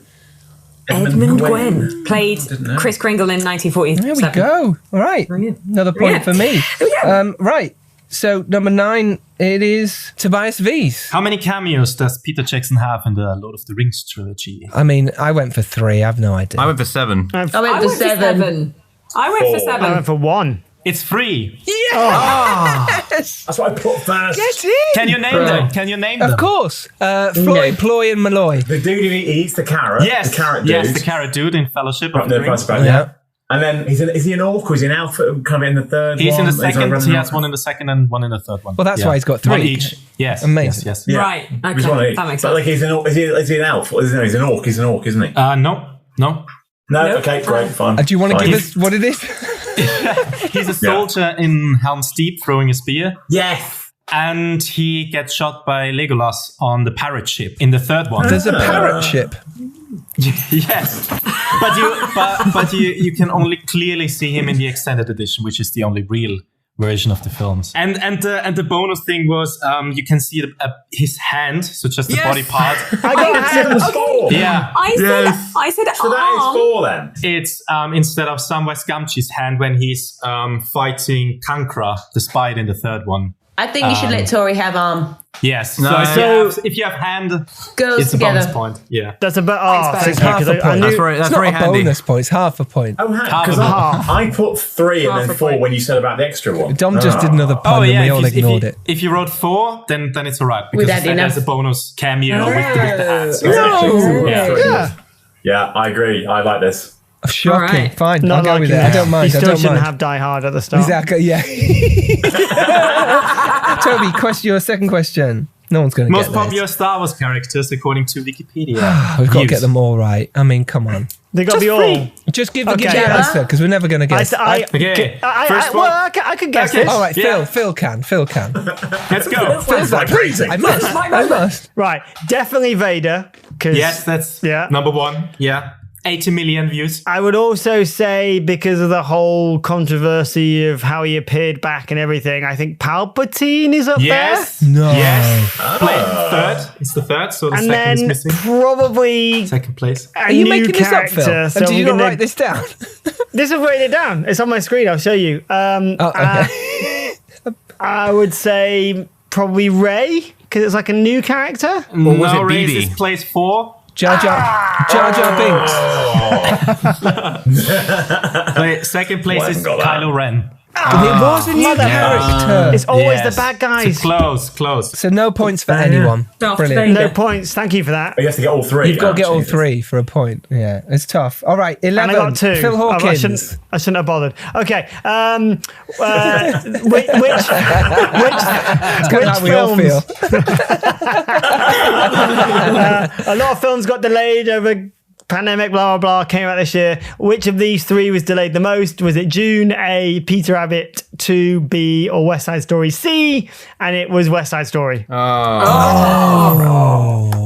S9: Edmund Gwen played
S7: Didn't know.
S9: Kris Kringle in 1947.
S2: There we go. All right. Another point for me. Right. So, number 9, it is Tobias V's.
S8: How many cameos does Peter Jackson have in the Lord of the Rings trilogy?
S2: I mean, I went for 3. I have no idea.
S3: I went for 7.
S4: I went
S9: I
S4: for
S9: went for
S4: 7.
S9: 7. I went for
S7: Four.
S9: 7.
S5: I went for 1.
S8: It's 3.
S7: That's what I put first.
S2: Get in.
S8: Can you name them? Can you name them?
S2: Of course. Floyd, Ploy, and Malloy.
S7: The dude who eats the carrot.
S8: Yes.
S7: The carrot dude.
S8: Yes, the carrot dude in Fellowship of
S7: Right,
S8: the
S7: no,
S8: Ring.
S7: that's about
S2: Yeah.
S7: it. And then is he an orc or is he an elf? Kind of in the third
S8: He's
S7: one?
S8: in the
S7: Is he
S8: second.
S7: running
S8: He has
S7: around?
S8: one in the second and one in the third one.
S2: Well, that's why he's got 3.
S8: One each. Yes.
S2: Amazing.
S8: Yes.
S7: Yeah.
S9: Right.
S7: He's one of
S9: Okay.
S7: each.
S9: That makes
S7: But
S9: sense.
S7: like he's an orc. Is he an elf? Or he's an orc. He's an orc, isn't he?
S8: No.
S7: No. Okay. Great. Fine.
S2: Do you want to
S7: Fine.
S2: give us what it is?
S8: He's a soldier in Helm's Deep throwing a spear.
S7: Yes.
S8: And he gets shot by Legolas on the parrot ship in the third one.
S2: There's a parrot ship.
S8: Yes, but you can only clearly see him in the extended edition, which is the only real version of the films. And the bonus thing was you can see his hand, so just the body part.
S5: I got hands.
S7: 4.
S8: Yeah,
S9: I said
S7: So that is
S9: arm.
S7: 4 then.
S8: it's instead of Samwise Gamgee's hand when he's fighting Kankra, the spider in the third one.
S4: I think you should let Tori have arm.
S8: Yes.
S3: No.
S8: So if you have hand,
S4: Girls
S8: it's
S4: together.
S8: a bonus point. Yeah.
S5: That's a bit.
S9: Thanks,
S5: Thank
S9: babe.
S5: you.
S2: Half
S5: 'cause
S2: a
S5: I
S2: point.
S5: knew-
S3: That's
S2: It's
S3: very
S2: not a
S3: handy.
S2: bonus point. It's half a point.
S7: Oh,
S8: Half
S7: because
S8: a point.
S7: I put 3 and
S9: Half
S7: then
S9: a
S7: 4
S9: point.
S7: when you said about the extra one.
S2: Dom just did another pun
S8: Oh
S2: and
S8: yeah,
S2: we all ignored it.
S8: if you wrote 4, then it's alright because
S4: With that
S8: there's
S4: enough.
S8: a bonus cameo with the hats.
S7: Yeah. Yeah, I agree. I like this.
S2: Shocking.
S9: Alright.
S2: Fine.
S5: Not
S2: I'll go
S5: like
S2: with
S5: you.
S2: it. I don't mind.
S5: You
S2: I
S5: still
S2: don't
S5: shouldn't
S2: mind.
S5: have Die Hard at the start.
S2: Exactly. Yeah. Toby, your second question. No one's going to
S8: Most
S2: get
S8: popular Star Wars characters according to Wikipedia.
S2: this. We've got to
S8: Views.
S2: get them all right. I mean, come on.
S5: They got to be all.
S2: Just give
S5: Okay.
S2: the answer because we're never going to guess.
S8: Okay, first
S5: well,
S8: one.
S5: I can guess
S8: Okay.
S5: this.
S2: All right,
S8: Yeah.
S2: Phil can.
S8: Let's go.
S2: Phil's like, please, I must.
S5: Right, definitely Vader. 'Cause
S8: Yes, that's
S5: Yeah.
S8: number 1. Yeah. 80 million views.
S5: I would also say because of the whole controversy of how he appeared back and everything, I think Palpatine is up
S8: Yes.
S2: No.
S8: Yes. Third. It's the third, so the
S5: there. And
S8: second is
S5: then
S8: missing.
S5: probably
S8: Second place.
S5: a
S2: Are you
S5: new
S2: making this up,
S5: character.
S2: Phil?
S5: So
S2: And did
S5: I'm
S2: you not
S5: gonna-
S2: write this down?
S5: This is writing it down. It's on my screen. I'll show you.
S2: Okay.
S5: I would say probably Rey because it's like a new character.
S3: Or was
S8: No,
S3: it
S8: Reyes
S3: BB?
S8: is place 4.
S2: Jar Binks.
S8: Wait, second place
S7: Well, I
S8: is
S7: haven't got that.
S8: Kylo Ren.
S2: It was a new character.
S5: It's always
S8: Yes.
S5: the bad guys.
S8: So close.
S2: So no points for anyone.
S9: Darth
S2: Brilliant.
S9: Vader.
S5: No points. Thank you for that.
S7: You have to get all 3.
S2: You've got to get all
S7: Jesus.
S2: 3 for a point. Yeah, it's tough. All right, 11.
S5: And I got 2.
S2: Phil
S5: Oh,
S2: Hawkins.
S5: I shouldn't have bothered. Okay. Which
S2: It's kind of how we all
S5: films?
S2: feel.
S5: A lot of films got delayed over pandemic, blah, blah, blah, came out this year. Which of these three was delayed the most? Was it June, A, Peter Rabbit, 2, B, or West Side Story, C? And it was West Side Story.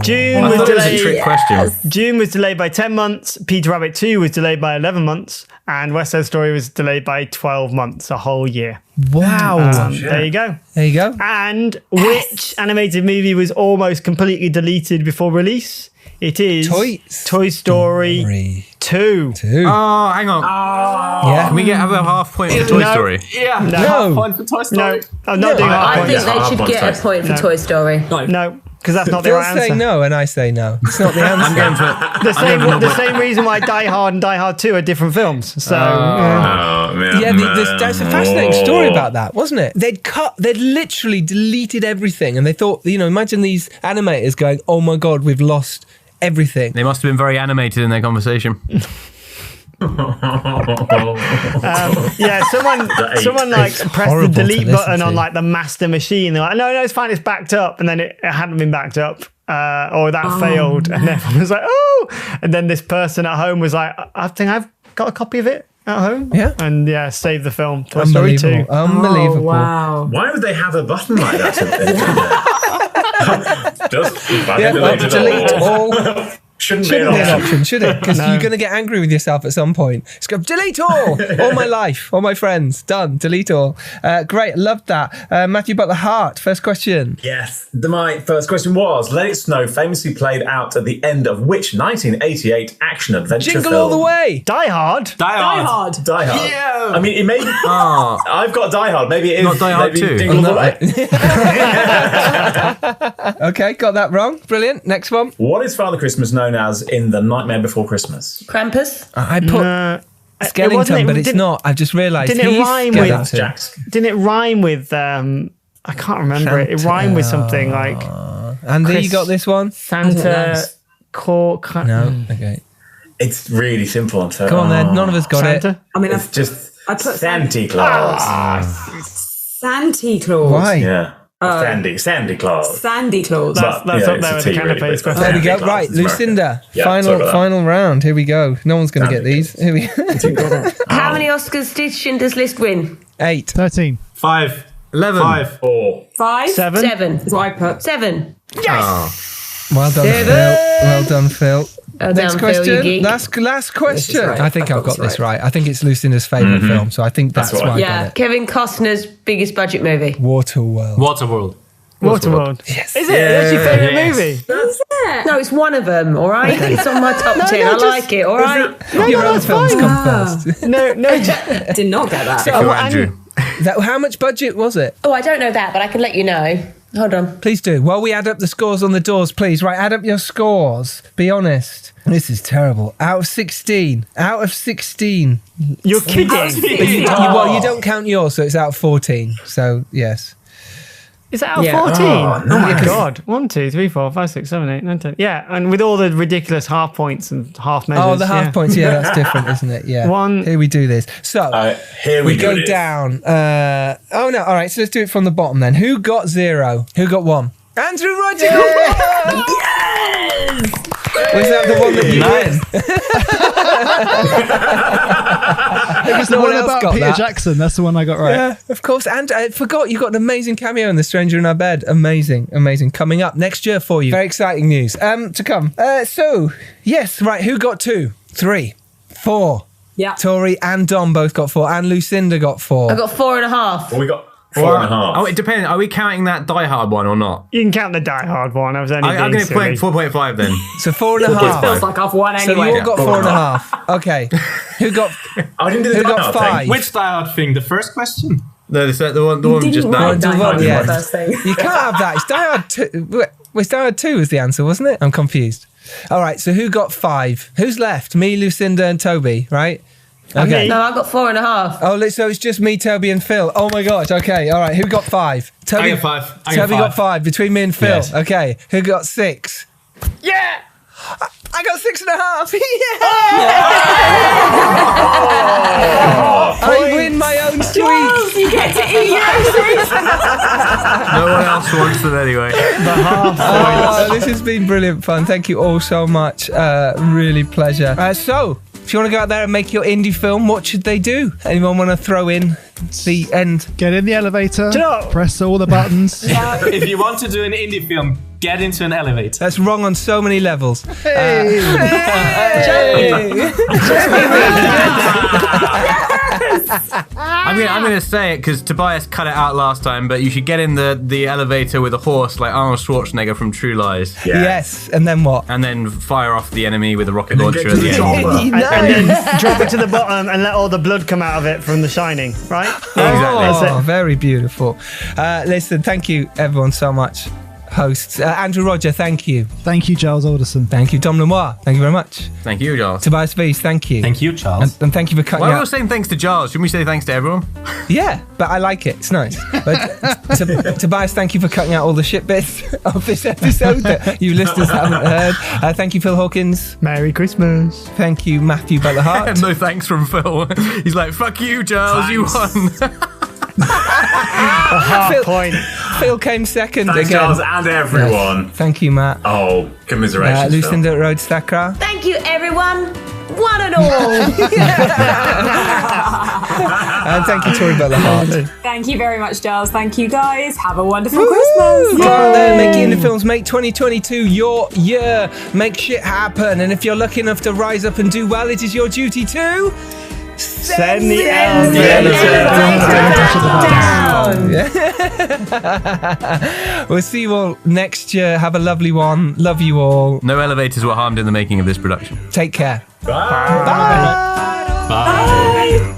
S5: June was delayed.
S3: It was a trick question.
S5: June was delayed by 10 months. Peter Rabbit 2 was delayed by 11 months. And West Side Story was delayed by 12 months, a whole year.
S2: Wow.
S5: There you go.
S2: There you go.
S5: And which animated movie was almost completely deleted before release? It is Toy Story 2.
S3: Oh, hang on.
S2: Yeah.
S3: Can we have a half point for Toy Story?
S8: Yeah.
S5: No.
S8: Half point for Toy Story.
S5: No, I'm not doing half
S4: I
S5: point.
S4: think they should get a point for Toy Story.
S5: No, because that's not the
S2: Phil
S5: right answer.
S2: say no, and I say no. It's not the answer.
S3: I'm going for
S5: The same reason why Die Hard and Die Hard 2 are different films. So
S7: Oh, man.
S2: Yeah, that's a fascinating story about that, wasn't it? They'd literally deleted everything, and they thought, imagine these animators going, "Oh my god, we've lost everything."
S3: They must have been very animated in their conversation.
S5: someone like pressed the delete button on
S2: to.
S5: like the master machine. They're like, no, it's fine, it's backed up, and then it hadn't been backed up, or that failed, and everyone was like, oh, and then this person at home was like, I think I've got a copy of it at home, and saved the film. Toy Story 2.
S2: Unbelievable.
S9: Oh, wow.
S7: Why would they have a button like that? Just
S2: delete all.
S7: Shouldn't be
S2: Shouldn't
S7: an
S2: be an
S7: option.
S2: option, should it? Because you're going to get angry with yourself at some point. Just go, delete all my life, all my friends, done, delete all. Great, loved that. Matthew Butler Hart, first question.
S7: Yes. My first question was, Let It Snow famously played out at the end of which 1988 action-adventure
S2: Jingle
S7: film?
S2: all the way.
S5: Die Hard.
S8: Die Hard.
S7: Die Hard.
S8: Yeah.
S7: I mean, it may be... I've got Die Hard. Maybe it is...
S3: Not Die Hard
S7: maybe
S3: 2.
S7: Jingle All the Way.
S2: Okay, got that wrong. Brilliant. Next one.
S7: What is Father Christmas known as in The Nightmare Before Christmas?
S4: Krampus.
S2: I put Skellington, but it's not. I've just realised.
S5: Didn't it rhyme with
S7: Jack's.
S5: Didn't it rhyme with? I can't remember it. It rhymed with something like.
S2: Andy, you got this one?
S5: Santa.
S2: No. Okay.
S7: It's really simple. I'm sorry.
S2: Come on then. None of us got
S5: Santa?
S2: it.
S9: I mean,
S7: It's just
S9: I put
S7: Santa Claus.
S9: Santa Claus.
S2: Why?
S7: Yeah. Sandy Claus.
S9: Sandy Claus.
S5: That's up there with the canapes question.
S2: There we go.
S7: Sandy Claus
S2: Right,
S7: is American.
S2: Lucinda.
S7: Yeah, sorry about that.
S2: Final round. Here we go. No one's going to get these. Here we go.
S4: How many Oscars did Schindler's List win?
S2: 8.
S6: 13.
S8: 5.
S3: 11.
S8: 5.
S7: 4.
S9: 5.
S5: 7.
S4: 7.
S9: Is what I put.
S4: 7.
S2: Well done, Phil. Well done, Phil.
S4: Well
S2: Next
S4: done, Phil, you
S2: question.
S4: geek.
S2: Last question.
S9: right.
S2: I think I've got this right. I think it's Lucinda's favourite film, so I think that's
S7: That's
S2: why
S7: right.
S2: I
S4: Yeah,
S2: got it.
S4: Kevin Costner's biggest budget movie.
S2: Waterworld.
S8: Waterworld.
S5: Waterworld.
S2: Yes.
S5: Is it? That's your favourite
S8: Yes.
S5: movie?
S4: No, it's one of them, all right? It's on my top 10. I like it, all right?
S2: Your own films come first.
S5: No.
S9: Did not get that.
S3: Go, Andrew.
S2: How much budget was it?
S4: Oh, I don't know that, but I can let you know. Hold on.
S2: Please do. While we add up the scores on the doors, please. Right, add up your scores. Be honest. This is terrible. Out of 16. Out of 16.
S5: You're kidding.
S2: But you don't count yours, so it's out of 14. So, yes.
S5: Is that out of 14? Oh my God. 1, 2, 3, 4, 5, 6, 7, 8, 9, 10. Yeah, and with all the ridiculous half points and half measures.
S2: Oh, the half points. Yeah, that's different, isn't it? Yeah.
S5: One-
S2: Here we do this. So,
S7: Here
S2: we
S7: do
S2: go
S7: this.
S2: down. Oh, no. All right, so let's do it from the bottom then. Who got 0? Who got 1? Andrew Rogers! Yes! Was that the one that you win?
S6: It was the
S2: No
S6: one
S2: one else
S6: about
S2: got
S6: Peter
S2: that.
S6: Jackson. That's the one I got right.
S2: Yeah, of course. And I forgot you got an amazing cameo in The Stranger in Our Bed. Amazing. Coming up next year for you. Very exciting news to come. So, yes, right. Who got 2? 3, 4.
S9: Yeah.
S2: Tori and Dom both got 4. And Lucinda got 4.
S4: I got 4.5.
S7: Well, we got 4.5.
S3: Oh, it depends. Are we counting that Die Hard one or not?
S5: You can count the Die Hard one. I was only
S3: I'm
S5: being
S3: going to
S5: silly.
S3: put 4.5 then.
S2: So
S9: It feels
S2: 4.5.
S9: like I've won
S2: So
S9: anyway.
S2: you all got 4.5. Okay. Who got
S7: I didn't do the
S2: who
S7: Die
S2: got
S7: Hard thing.
S2: 5?
S8: Which Die Hard thing? The first question?
S3: No, the one just now.
S2: One to one, yeah.
S9: First thing.
S2: You can't have that. It's Die Hard 2. It's Die Hard 2 was the answer, wasn't it? I'm confused. All right, so who got 5? Who's left? Me, Lucinda, and Toby, right? Okay.
S4: No, I got 4.5.
S2: Oh, so it's just me, Toby, and Phil. Oh my gosh. Okay. All right. Who got 5? Toby
S8: I got 5.
S2: Toby got 5 between me and Phil.
S8: Yes.
S2: Okay. Who got 6?
S5: Yeah!
S2: I got 6.5. Yeah! I win my own sweet.
S9: You get to eat
S3: No one else wants them anyway.
S2: This has been brilliant fun. Thank you all so much. Really pleasure. So, if you want to go out there and make your indie film, what should they do? Anyone want to throw in the end?
S6: Get in the elevator, press all the buttons.
S8: If you want to do an indie film, get into an elevator.
S2: That's wrong on so many levels.
S3: I'm going to say it because Tobias cut it out last time, but you should get in the elevator with a horse like Arnold Schwarzenegger from True Lies.
S2: Yes, and then what?
S3: And then fire off the enemy with a rocket launcher at the end.
S5: And then drop it to the bottom and let all the blood come out of it from The Shining, right?
S3: Exactly.
S2: Oh, very beautiful. Listen, thank you everyone so much. Hosts. Andrew Roger, thank you.
S6: Thank you, Giles Alderson.
S2: Thank you, Dom Lenoir. Thank you very much.
S3: Thank you, Giles.
S2: Tobias Vees, thank you.
S8: Thank you, Charles.
S2: And thank you for cutting
S3: Why are we all
S2: out.
S3: saying thanks to Giles? Shouldn't we say thanks to everyone?
S2: Yeah, but I like it. It's nice. But Tobias, thank you for cutting out all the shit bits of this episode that you listeners haven't heard. Thank you, Phil Hawkins.
S5: Merry Christmas.
S2: Thank you, Matthew Butlerhart.
S3: No thanks from Phil. He's like, fuck you, Giles, you won.
S5: Point.
S2: Phil came second
S7: Thanks,
S2: again.
S7: Giles, and everyone.
S2: Thank you, Matt.
S7: Oh, commiserations.
S2: Lucinda Rhodes Thackra.
S4: Thank you, everyone. One and all.
S2: And thank you, Tori Butlerhart.
S9: Thank you very much, Giles. Thank you, guys. Have a wonderful Christmas.
S2: Go out there, make indie films, make 2022 your year. Make shit happen. And if you're lucky enough to rise up and do well, it is your duty to...
S5: Send the
S2: down. We'll see you all next year. Have a lovely one. Love you all.
S3: No elevators were harmed in the making of this production.
S2: Take care.
S7: Bye.
S2: Bye.
S8: Bye.